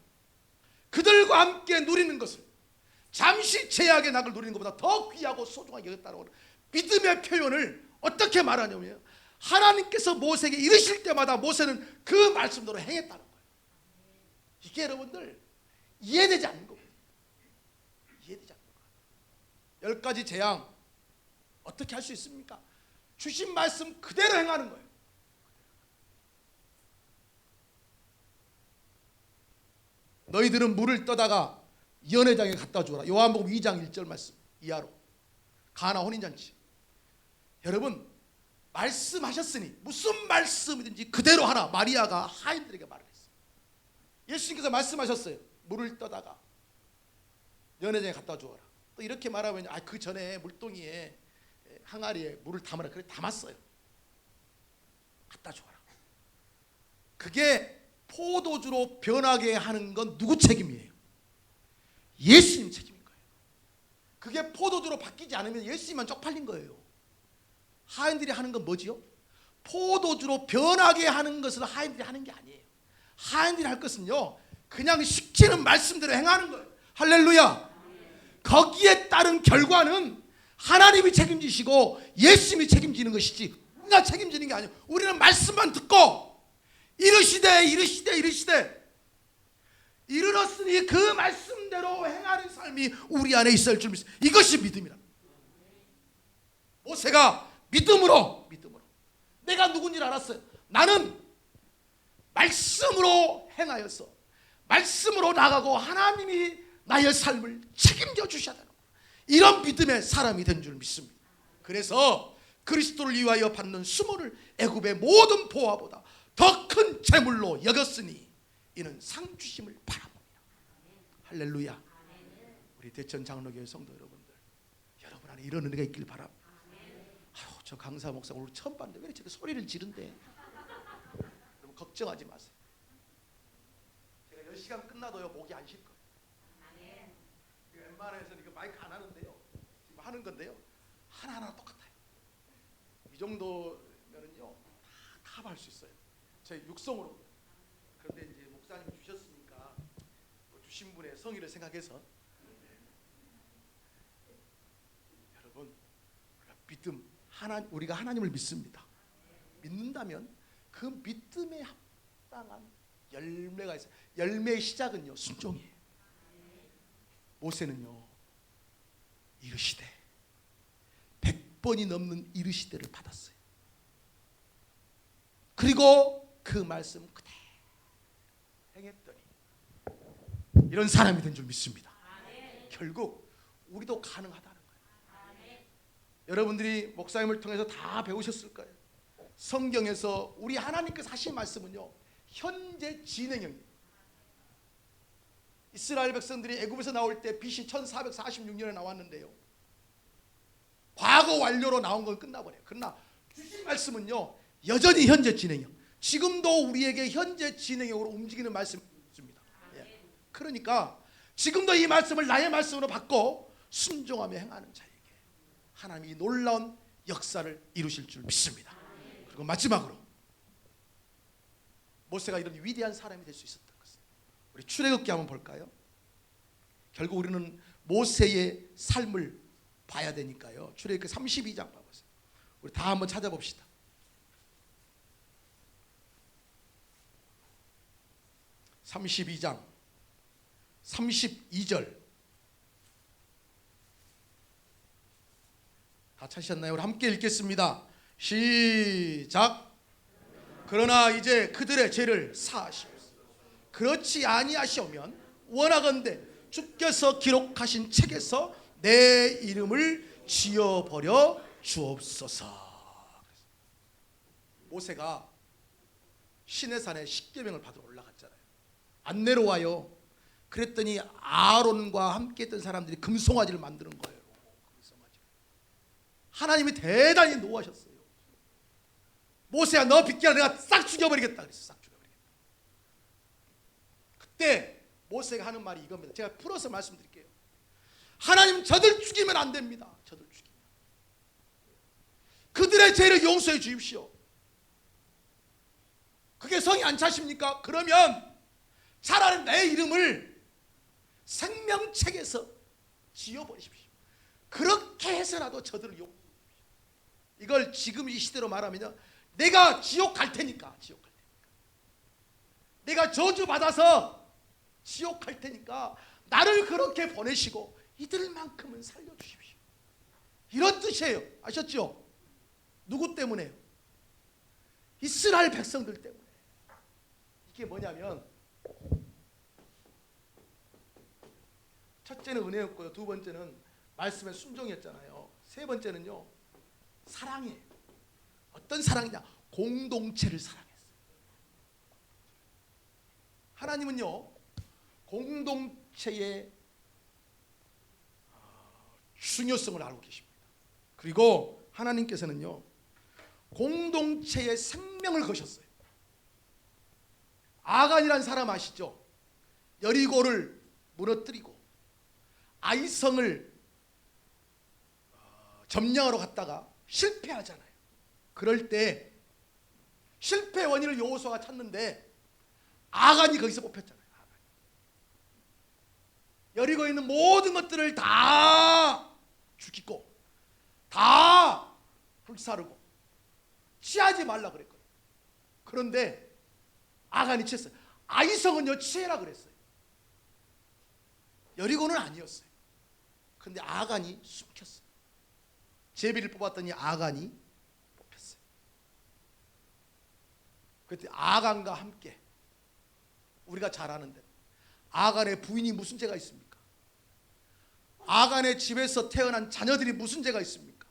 그들과 함께 누리는 것을 잠시 죄악의 낙을 누리는 것보다 더 귀하고 소중하게 여겼다는 믿음의 표현을 어떻게 말하냐면, 하나님께서 모세에게 이르실 때마다 모세는 그 말씀대로 행했다는 거예요. 이게 여러분들 이해되지 않는 겁니다. 이해되지 않는 거예요. 10가지 재앙 어떻게 할 수 있습니까? 주신 말씀 그대로 행하는 거예요. 너희들은 물을 떠다가 연회장에 갖다 주어라. 요한복음 2장 1절 말씀 이하로. 가나 혼인잔치. 여러분, 말씀하셨으니 무슨 말씀이든지 그대로 하라. 마리아가 하인들에게 말을 했어요. 예수님께서 말씀하셨어요. 물을 떠다가 연회장에 갖다 주어라. 또 이렇게 말하면 그 전에 물동이에 항아리에 물을 담으라. 그래 담았어요. 갖다 주어라. 그게 포도주로 변하게 하는 건 누구 책임이에요? 예수님 책임인 거예요. 그게 포도주로 바뀌지 않으면 예수님만 쪽팔린 거예요. 하인들이 하는 건 뭐지요? 포도주로 변하게 하는 것을 하인들이 하는 게 아니에요. 하인들이 할 것은요, 그냥 시키는 말씀대로 행하는 거예요. 할렐루야. 거기에 따른 결과는 하나님이 책임지시고 예수님이 책임지는 것이지 우리가 책임지는 게 아니에요. 우리는 말씀만 듣고 이르시되 이르렀으니 그 말씀대로 행하는 삶이 우리 안에 있을 줄 믿습니다. 이것이 믿음이라. 모세가 믿음으로 내가 누군지 알았어요. 나는 말씀으로 행하여서 말씀으로 나가고 하나님이 나의 삶을 책임져 주셔야 되는 거예요. 이런 믿음의 사람이 된 줄 믿습니다. 그래서 그리스도를 위하여 받는 수모를 애굽의 모든 보화보다 더 큰 재물로 여겼으니 이는 상 주심을 바라봅니다. 할렐루야. 우리 대천 장로교회 성도 여러분들, 여러분 안에 이런 은혜가 있길 바랍니다. 저 강사 목사 오늘 처음 봤는데 왜 이렇게 소리를 지른대? 여러분 걱정하지 마세요. 제가 10시간 끝나도요 목이 안 쉴 거예요. 웬만해서는 이거 마이크 안 하는데요, 지금 하는 건데요, 하나하나 똑같아요. 이 정도면은요 다 할 수 있어요. 저희 육성으로. 그런데 이제 목사님 주셨으니까 주신 분의 성의를 생각해서, 여러분 믿음, 우리가 하나님을 믿습니다. 믿는다면 그 믿음에 합당한 열매가 있어요. 열매의 시작은요 순종이에요. 모세는요 이르시되 100번이 넘는 이르시되를 받았어요. 그리고 그 말씀 그대로 행했더니 이런 사람이 된 줄 믿습니다. 결국 우리도 가능하다는 거예요. 여러분들이 목사님을 통해서 다 배우셨을 거예요. 성경에서 우리 하나님께서 하신 말씀은요 현재 진행형이에요. 이스라엘 백성들이 애굽에서 나올 때 BC 1446년에 나왔는데요, 과거 완료로 나온 건 끝나버려요. 그러나 주신 말씀은요 여전히 현재 진행형, 지금도 우리에게 현재 진행형으로 움직이는 말씀이 있습니다. 그러니까 지금도 이 말씀을 나의 말씀으로 받고 순종하며 행하는 자에게 하나님이 놀라운 역사를 이루실 줄 믿습니다. 그리고 마지막으로 모세가 이런 위대한 사람이 될 수 있었던 것은, 우리 출애굽기 한번 볼까요? 결국 우리는 모세의 삶을 봐야 되니까요. 출애굽기 32장 봐보세요. 우리 다 한번 찾아봅시다. 32장 32절 다 찾으셨나요? 우리 함께 읽겠습니다. 시작. 그러나 이제 그들의 죄를 사하시옵소서. 그렇지 아니하시오면 원하건대 주께서 기록하신 책에서 내 이름을 지워버려 주옵소서. 모세가 시내산에 십계명을 받으러 올라갔잖아요. 안 내려와요. 그랬더니 아론과 함께 했던 사람들이 금송아지를 만드는 거예요. 금송아지. 하나님이 대단히 노하셨어요. 모세야 너 빗기라 내가 싹 죽여버리겠다 그랬어요. 싹 죽여버리겠다. 그때 모세가 하는 말이 이겁니다. 제가 풀어서 말씀드릴게요. 하나님 저들 죽이면 안 됩니다. 저들 죽이면 그들의 죄를 용서해 주십시오. 그게 성이 안 차십니까? 그러면 차라리 내 이름을 생명책에서 지어버리십시오. 그렇게 해서라도 저들을 용. 이걸 지금 이 시대로 말하면요, 내가 지옥 갈 테니까, 지옥 갈 테니까, 내가 저주 받아서 지옥 갈 테니까 나를 그렇게 보내시고 이들만큼은 살려주십시오. 이런 뜻이에요. 아셨죠? 누구 때문에요? 이스라엘 백성들 때문에. 이게 뭐냐면, 첫째는 은혜였고요, 두 번째는 말씀의 순종이었잖아요. 세 번째는요, 사랑이에요. 어떤 사랑이냐? 공동체를 사랑했어요. 하나님은요, 공동체의 중요성을 알고 계십니다. 그리고 하나님께서는요, 공동체의 생명을 거셨어요. 아간이라는 사람 아시죠? 여리고를 무너뜨리고 아이성을 점령하러 갔다가 실패하잖아요. 그럴 때 실패 원인을 여호수아가 찾는데 아간이 거기서 뽑혔잖아요. 아간이. 여리고에 있는 모든 것들을 다 죽이고 다 불사르고 취하지 말라 그랬거든요. 그런데 아간이 취했어요. 아이성은요, 취해라 그랬어요. 여리고는 아니었어요. 그런데 아간이 숨겼어요. 제비를 뽑았더니 아간이 뽑혔어요. 그때 아간과 함께, 우리가 잘 아는 대로 아간의 부인이 무슨 죄가 있습니까? 아간의 집에서 태어난 자녀들이 무슨 죄가 있습니까?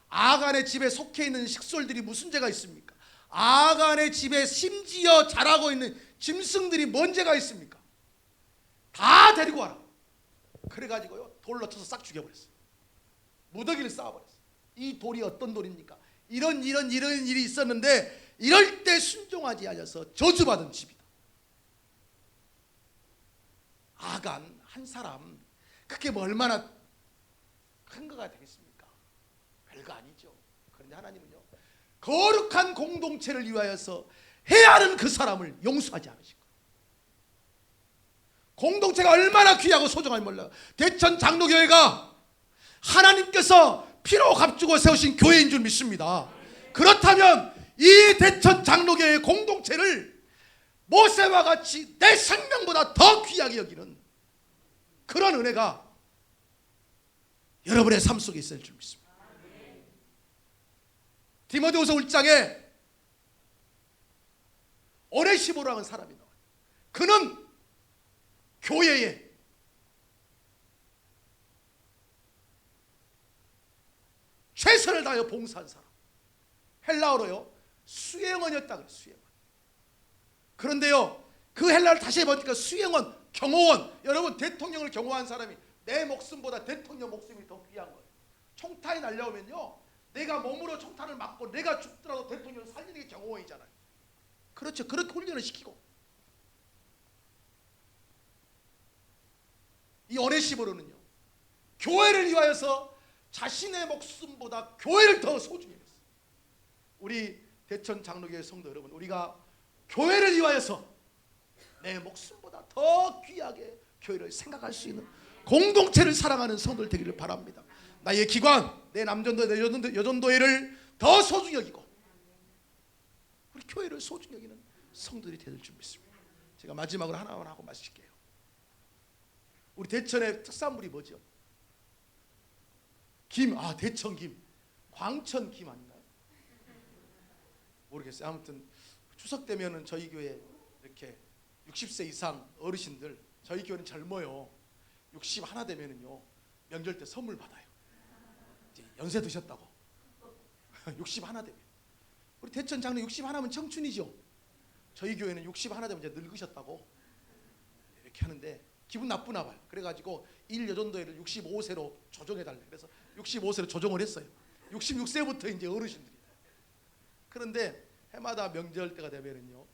아간의 집에 속해 있는 식솔들이 무슨 죄가 있습니까? 아간의 집에 심지어 자라고 있는 짐승들이 뭔 죄가 있습니까? 다 데리고 와라. 그래가지고요, 돌로 쳐서 싹 죽여버렸어요. 무더기를 쌓아버렸어요. 이 돌이 어떤 돌입니까? 이런 일이 있었는데 이럴 때 순종하지 않아서 저주받은 집이다. 아간 한 사람, 그게 뭐 얼마나 큰 거가 되겠습니까? 별거 아니죠. 그런데 하나님은요, 거룩한 공동체를 위하여서 해야 하는 그 사람을 용서하지 않으실 거예요. 공동체가 얼마나 귀하고 소중한지 몰라요. 대천 장로교회가 하나님께서 피로 값주고 세우신 교회인 줄 믿습니다. 그렇다면 이 대천 장로교회의 공동체를 모세와 같이 내 생명보다 더 귀하게 여기는 그런 은혜가 여러분의 삶 속에 있을 줄 믿습니다. 디모데후서 1장에 오네시모라는 사람이 나와요. 그는 교회에 최선을 다하여 봉사한 사람. 헬라어로요, 수행원이었다 그래요. 수행원. 그런데요, 그 헬라어를 다시 해보니까 수행원, 경호원. 여러분, 대통령을 경호한 사람이 내 목숨보다 대통령 목숨이 더 귀한 거예요. 총탄이 날려오면요, 내가 몸으로 총탄을 맞고 내가 죽더라도 대통령을 살리는 게 경호원이잖아요. 그렇죠. 그렇게 훈련을 시키고, 이 오네시모로는요, 교회를 위하여서 자신의 목숨보다 교회를 더 소중히 했어요. 우리 대천 장로교회 성도 여러분, 우리가 교회를 위하여서 내 목숨보다 더 귀하게 교회를 생각할 수 있는 공동체를 사랑하는 성도들 되기를 바랍니다. 나의 기관, 내 남전도, 내 여전도회를 더 소중히 여기고 우리 교회를 소중히 여기는 성도들이 될 줄 믿습니다. 제가 마지막으로 하나만 하고 마실게요. 우리 대천의 특산물이 뭐죠? 김, 대천 김, 광천 김 아닌가요? 모르겠어요. 아무튼 추석 되면은 저희 교회 이렇게 60세 이상 어르신들, 저희 교회는 젊어요. 60 하나 되면은요, 명절 때 선물 받아요. 이제 연세 드셨다고. 60 하나 되면. 우리 대천 장로 60 하나면 청춘이죠. 저희 교회는 60 하나 되면 이제 늙으셨다고 이렇게 하는데 기분 나쁘나 봐요. 그래가지고 1여전도회를 65세로 조정해달래. 그래서 65세로 조정을 했어요. 66세부터 이제 어르신들이. 그런데 해마다 명절 때가 되면은요,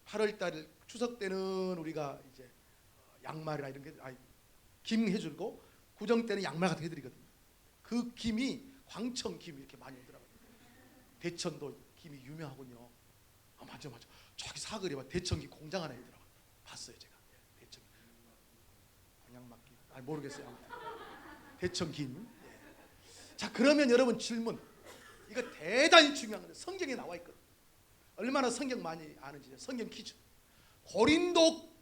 8월달 추석 때는 우리가 이제 양말이나 이런 게 김 해주고, 구정 때는 양말 같은 거 해드리거든요. 그 김이 광천 김 이렇게 많이 오더라고요. 대천도 김이 유명하군요. 맞아. 저기 사거리에 대천김 공장 하나 있더라고요. 봤어요 제가. 대천. 방향맞기. 모르겠어요. 아무튼. 대청 김. 예. 자, 그러면 여러분 질문. 이거 대단히 중요한 건데 성경에 나와 있거든. 얼마나 성경 많이 아는지. 성경 퀴즈. 고린도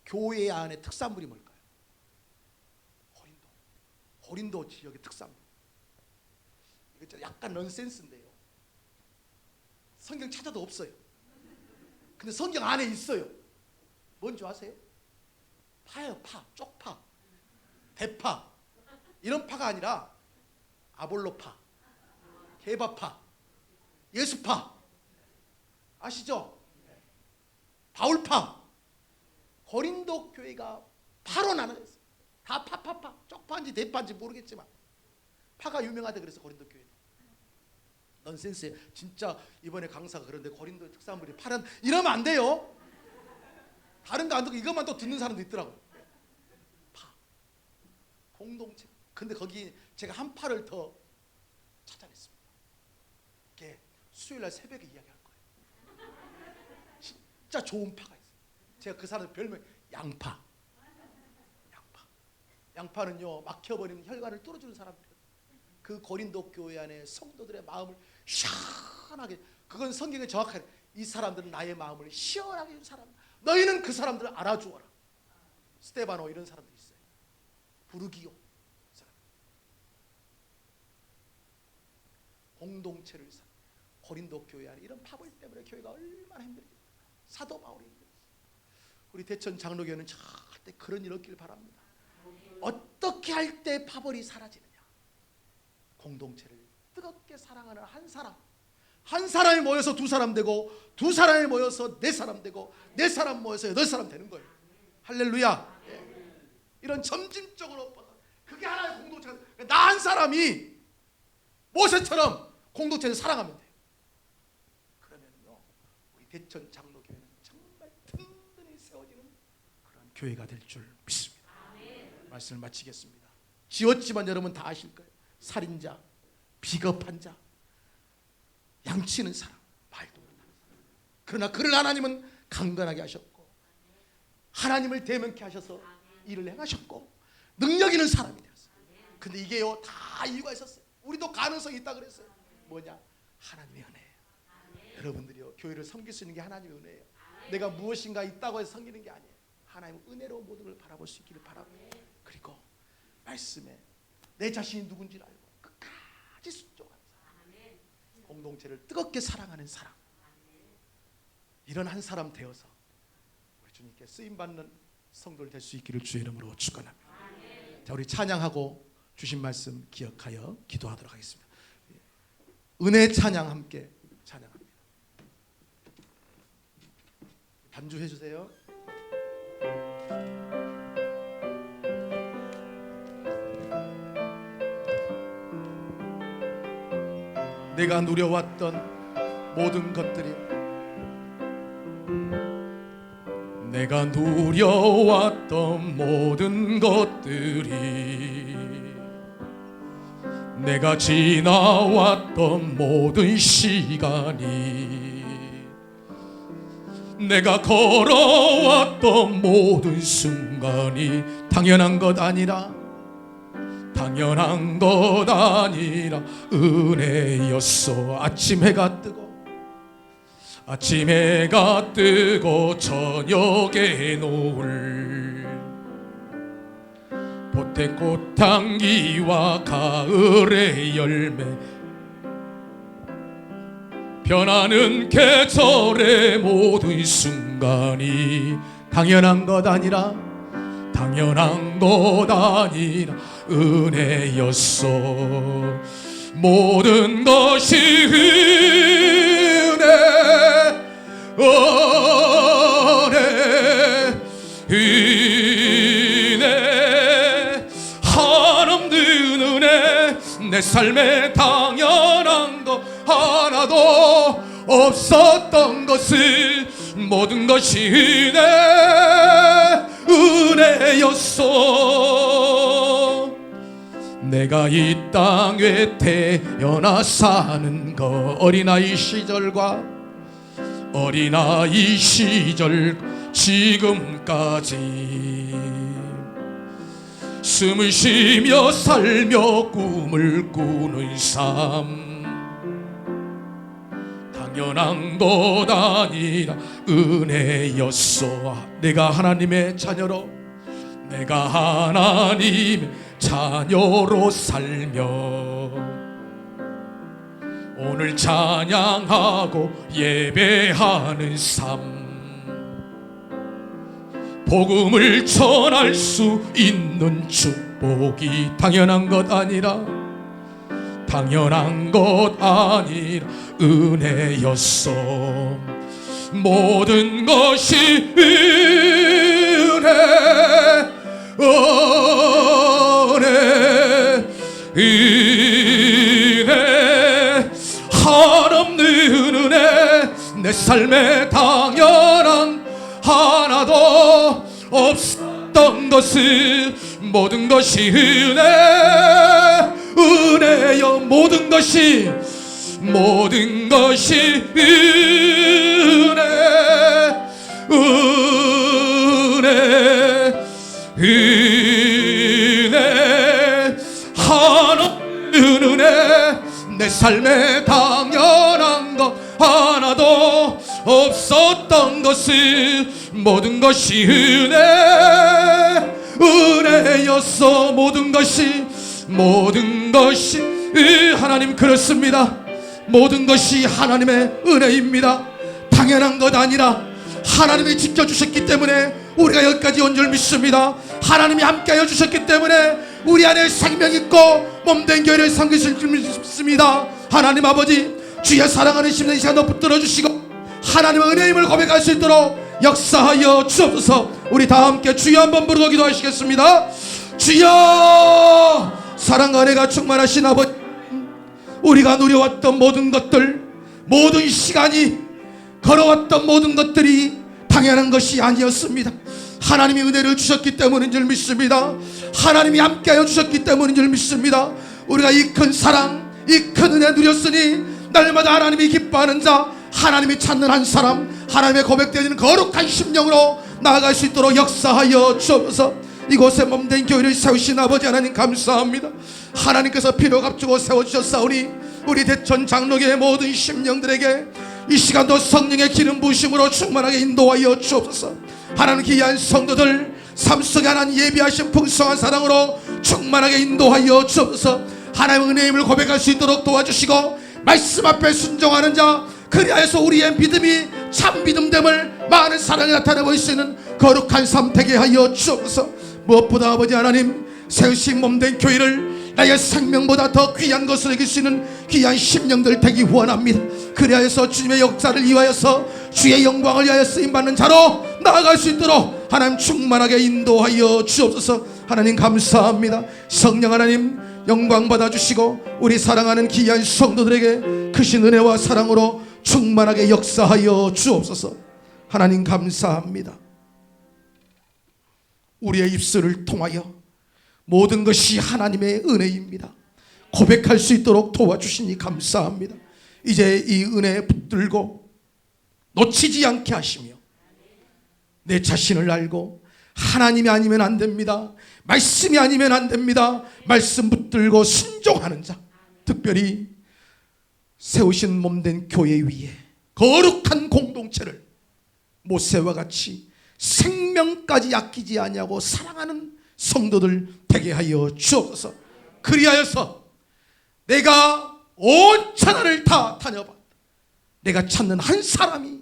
교회 안에 특산물이 뭘까요? 고린도 지역의 특산물. 이거 약간 넌센스인데요. 성경 찾아도 없어요. 근데 성경 안에 있어요. 뭔지 아세요? 파예요. 파, 쪽파, 대파. 이런 파가 아니라 아볼로파, 개바파, 예수파. 아시죠? 바울파. 고린도 교회가 파로 나눠졌어요. 다 파파파. 쪽파인지 대파인지 모르겠지만 파가 유명하다 그래서 고린도 교회. 넌센스에 진짜 이번에 강사가 그런데 고린도의 특산물이 파란 이러면 안 돼요. 다른 거 안 듣고 이것만 또 듣는 사람도 있더라고요. 파 공동체. 근데 거기 제가 한 파를 더 찾아냈습니다. 이게 수요일날 새벽에 이야기할 거예요. 진짜 좋은 파가 있어요. 제가 그 사람 별명 양파. 양파는요 막혀버리는 혈관을 뚫어주는 사람들. 그 고린도 교회 안에 성도들의 마음을 시원하게, 그건 성경에 정확하게 이 사람들은 나의 마음을 시원하게 해준 사람. 너희는 그 사람들을 알아주어라. 스테바노 이런 사람들이 있어요. 부르기오 사람. 공동체를 사. 고린도 교회 안에 이런 파벌 때문에 교회가 얼마나 힘들겠어요. 사도 바울이 힘들었어요. 우리 대천 장로교회는 절대 그런 일 없길 바랍니다. 어떻게 할 때 파벌이 사라지느냐? 공동체를 뜨겁게 사랑하는 한 사람이 모여서 두 사람 되고, 두 사람이 모여서 네 사람 되고, 네 사람 모여서 여덟 사람 되는 거예요. 할렐루야. 이런 점진적으로 그게 하나의 공동체가. 나 한 사람이 모세처럼 공동체를 사랑하면 돼요. 그러면요 우리 대천 장로교회는 정말 든든히 세워지는 그런 교회가 될 줄 믿습니다. 말씀을 마치겠습니다. 지었지만 여러분 다 아실 거예요. 살인자, 비겁한 자, 양치는 사람, 말도 못하는 사람. 그러나 그를 하나님은 강건하게 하셨고 하나님을 대면케 하셔서 일을 행하셨고 능력 있는 사람이 되었어요. 근데 이게요 다 이유가 있었어요. 우리도 가능성이 있다 그랬어요. 뭐냐? 하나님의 은혜예요. 여러분들이요 교회를 섬길 수 있는 게 하나님의 은혜예요. 내가 무엇인가 있다고 해서 섬기는 게 아니에요. 하나님의 은혜로 모든 걸 바라볼 수 있기를 바랍니다. 그리고 말씀에 내 자신이 누군지를 알고 끝까지 순종하는 사람, 공동체를 뜨겁게 사랑하는 사람, 이런 한 사람 되어서 우리 주님께 쓰임받는 성도를 될 수 있기를 주의 이름으로 축원합니다. 자, 우리 찬양하고 주신 말씀 기억하여 기도하도록 하겠습니다. 은혜 찬양 함께 찬양합니다. 반주해 주세요. 내가 누려왔던 모든 것들이, 내가 누려왔던 모든 것들이, 내가 지나왔던 모든 시간이, 내가 걸어왔던 모든 순간이 당연한 것 아니라 은혜였어. 아침 해가 뜨고 저녁에 노을, 봄의 꽃향기와 가을의 열매, 변하는 계절의 모든 순간이 당연한 것 아니라 은혜였어. 모든 것이 은혜, 한없는 은혜. 내 삶에 당연한 거 하나도 없었던 것을, 모든 것이 은혜였어. 내가 이 땅에 태어나 사는 거, 어린아이 시절 지금까지 숨을 쉬며 살며 꿈을 꾸는 삶 당연한 것 아니라 은혜였어. 내가 하나님의 자녀로 내가 하나님의 자녀로 살며 오늘 찬양하고 예배하는 삶 복음을 전할 수 있는 축복이 당연한 것 아니라 은혜였어. 모든 것이 은혜 한없는 은혜 내 삶에 당연한 하나도 없었던 것을 모든 것이 은혜여 모든 것이 은혜 하나는 은혜 내 삶에 당연한 것 하나도 없었던 것을 모든 것이 은혜였어. 모든 것이 하나님 그렇습니다. 모든 것이 하나님의 은혜입니다. 당연한 것 아니라 하나님이 지켜주셨기 때문에 우리가 여기까지 온 줄 믿습니다. 하나님이 함께하여 주셨기 때문에 우리 안에 생명 있고 몸된 교회를 섬기실 줄 믿습니다. 하나님 아버지 주의 사랑하는 심령 이 시간 더 붙들어 주시고 하나님의 은혜임을 고백할 수 있도록 역사하여 주옵소서. 우리 다 함께 주여 한번 부르고 기도하시겠습니다. 주여 사랑과 은혜가 충만하신 아버지 우리가 누려왔던 모든 것들 모든 시간이 걸어왔던 모든 것들이 당연한 것이 아니었습니다. 하나님이 은혜를 주셨기 때문인 줄 믿습니다. 하나님이 함께하여 주셨기 때문인 줄 믿습니다. 우리가 이 큰 사랑 이 큰 은혜 누렸으니 날마다 하나님이 기뻐하는 자 하나님이 찾는 한 사람 하나님의 고백되어지는 거룩한 심령으로 나아갈 수 있도록 역사하여 주옵소서. 이곳에 몸된 교회를 세우신 아버지 하나님 감사합니다. 하나님께서 피로 값주고 세워주셨사오니 우리 대천 장로교의 모든 심령들에게 이 시간도 성령의 기름 부으심으로 충만하게 인도하여 주옵소서. 하나님 귀한 성도들 삶속에 하나님 예비하신 풍성한 사랑으로 충만하게 인도하여 주옵소서. 하나님의 은혜임을 고백할 수 있도록 도와주시고 말씀 앞에 순종하는 자 그리하여서 우리의 믿음이 참 믿음됨을 많은 사랑이 나타내 보일 수 있는 거룩한 삶 되게 하여 주옵소서. 무엇보다 아버지 하나님 세우신 몸된 교회를 나의 생명보다 더 귀한 것을 이길 수 있는 귀한 심령들 되기 원합니다. 그리하여서 주님의 역사를 이루하여서 주의 영광을 위하여 쓰임받는 자로 나아갈 수 있도록 하나님 충만하게 인도하여 주옵소서. 하나님 감사합니다. 성령 하나님 영광 받아주시고 우리 사랑하는 귀한 성도들에게 크신 은혜와 사랑으로 충만하게 역사하여 주옵소서. 하나님 감사합니다. 우리의 입술을 통하여 모든 것이 하나님의 은혜입니다 고백할 수 있도록 도와주시니 감사합니다. 이제 이 은혜에 붙들고 놓치지 않게 하시며 내 자신을 알고 하나님이 아니면 안 됩니다. 말씀이 아니면 안 됩니다. 말씀 붙들고 순종하는 자 특별히 세우신 몸된 교회 위에 거룩한 공동체를 모세와 같이 생명까지 아끼지 아니하고 사랑하는 성도들 되게 하여 주옵소서. 그리하여서 내가 온 천하를 다 다녀봤다. 내가 찾는 한 사람이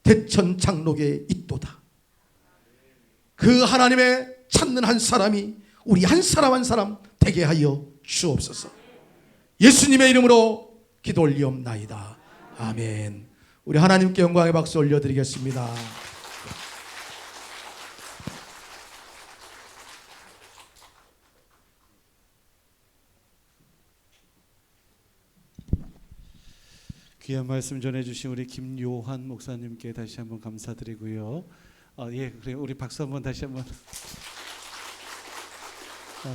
대천 장로교에 있도다. 그 하나님의 찾는 한 사람이 우리 한 사람 한 사람 되게 하여 주옵소서. 예수님의 이름으로 기도 올리옵나이다. 아멘. 우리 하나님께 영광의 박수 올려드리겠습니다. 귀한 말씀 전해주신 우리 김요한 목사님께 다시 한번 감사드리고요. 예, 그래 우리 박수 한번 다시 한번.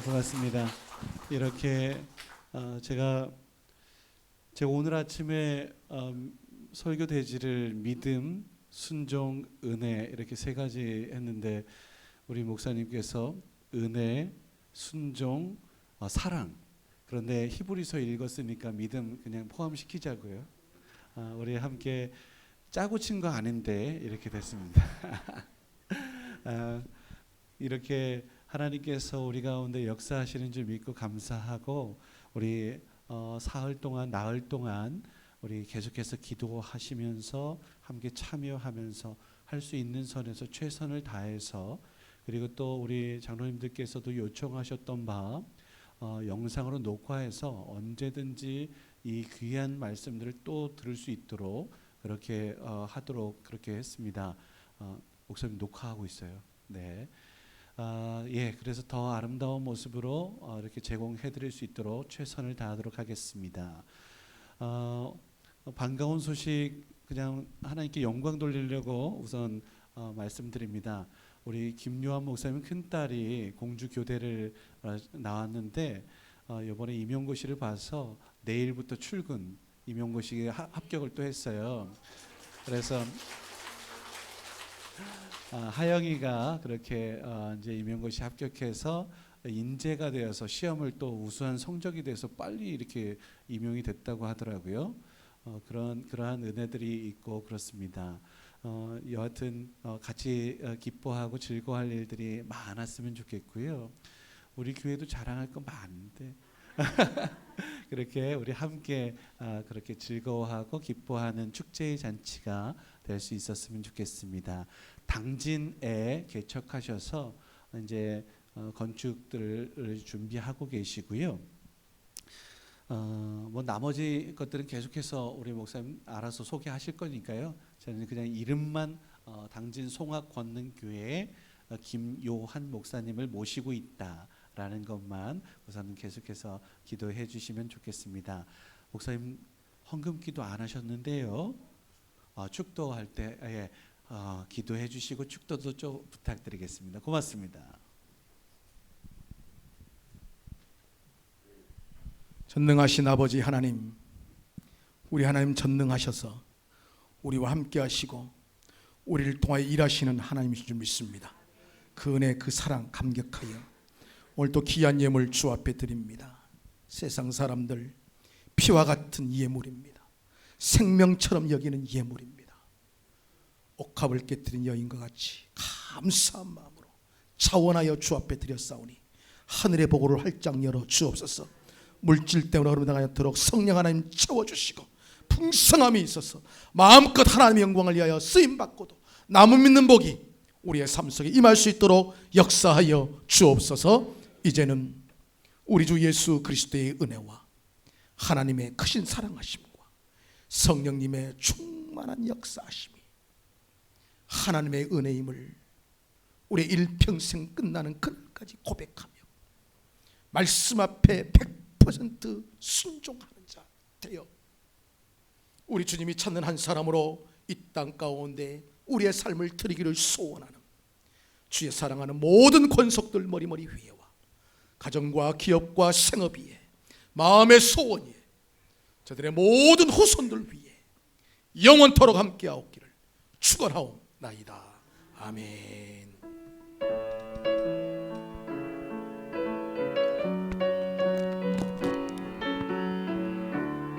고맙습니다. 이렇게 제가 오늘 아침에 설교 대지를 믿음, 순종, 은혜 이렇게 세 가지 했는데 우리 목사님께서 은혜, 순종, 사랑. 그런데 히브리서 읽었으니까 믿음 그냥 포함시키자고요. 우리 함께 짜고 친 거 아닌데 이렇게 됐습니다. 이렇게 하나님께서 우리 가운데 역사하시는 줄 믿고 감사하고 우리 사흘 동안 나흘 동안 우리 계속해서 기도하시면서 함께 참여하면서 할 수 있는 선에서 최선을 다해서 그리고 또 우리 장로님들께서도 요청하셨던 바 영상으로 녹화해서 언제든지 이 귀한 말씀들을 또 들을 수 있도록 그렇게 하도록 그렇게 했습니다. 목사님 녹화하고 있어요. 네. 예, 그래서 더 아름다운 모습으로 이렇게 제공해드릴 수 있도록 최선을 다하도록 하겠습니다. 반가운 소식 그냥 하나님께 영광 돌리려고 우선 말씀드립니다. 우리 김요한 목사님 큰딸이 공주 교대를 나왔는데 이번에 임용고시를 봐서 내일부터 출근 임용고시 합격을 또 했어요. 그래서 하영이가 그렇게 이제 임용고시 합격해서 인재가 되어서 시험을 또 우수한 성적이 돼서 빨리 이렇게 임용이 됐다고 하더라고요. 그러한 은혜들이 있고 그렇습니다. 여하튼 같이 기뻐하고 즐거워할 일들이 많았으면 좋겠고요. 우리 교회도 자랑할 거 많은데 그렇게 우리 함께 그렇게 즐거워하고 기뻐하는 축제의 잔치가 될 수 있었으면 좋겠습니다. 당진에 개척하셔서 이제 건축들을 준비하고 계시고요. 뭐 나머지 것들은 계속해서 우리 목사님 알아서 소개하실 거니까요. 저는 그냥 이름만 당진 송악 권능교회에 김요한 목사님을 모시고 있다라는 것만 우선은 계속해서 기도해 주시면 좋겠습니다. 목사님 헌금기도 안 하셨는데요. 축도할 때 기도해 주시고 축도도 좀 부탁드리겠습니다. 고맙습니다. 전능하신 아버지 하나님, 우리 하나님 전능하셔서 우리와 함께 하시고 우리를 통하여 일하시는 하나님이신 줄 믿습니다. 그 은혜 그 사랑 감격하여 오늘 또 귀한 예물 주 앞에 드립니다. 세상 사람들 피와 같은 예물입니다. 생명처럼 여기는 예물입니다. 옥합을 깨뜨린 여인과 같이 감사한 마음으로 차원하여 주 앞에 드렸사오니 하늘의 보고를 활짝 열어 주옵소서. 물질 때문에 흐름나가도록 성령 하나님 채워주시고 풍성함이 있어서 마음껏 하나님의 영광을 위하여 쓰임받고도 남은 믿는 복이 우리의 삶 속에 임할 수 있도록 역사하여 주옵소서. 이제는 우리 주 예수 그리스도의 은혜와 하나님의 크신 사랑하심과 성령님의 충만한 역사하심이 하나님의 은혜임을 우리 일평생 끝나는 그날까지 고백하며 말씀 앞에 100% 순종하는 자 되어 우리 주님이 찾는 한 사람으로 이 땅 가운데 우리의 삶을 드리기를 소원하는 주의 사랑하는 모든 권속들 머리머리 위에와 가정과 기업과 생업 위에 마음의 소원 위에 저들의 모든 후손들 위에 영원토록 함께하옵기를 축원하옵나이다. 아멘.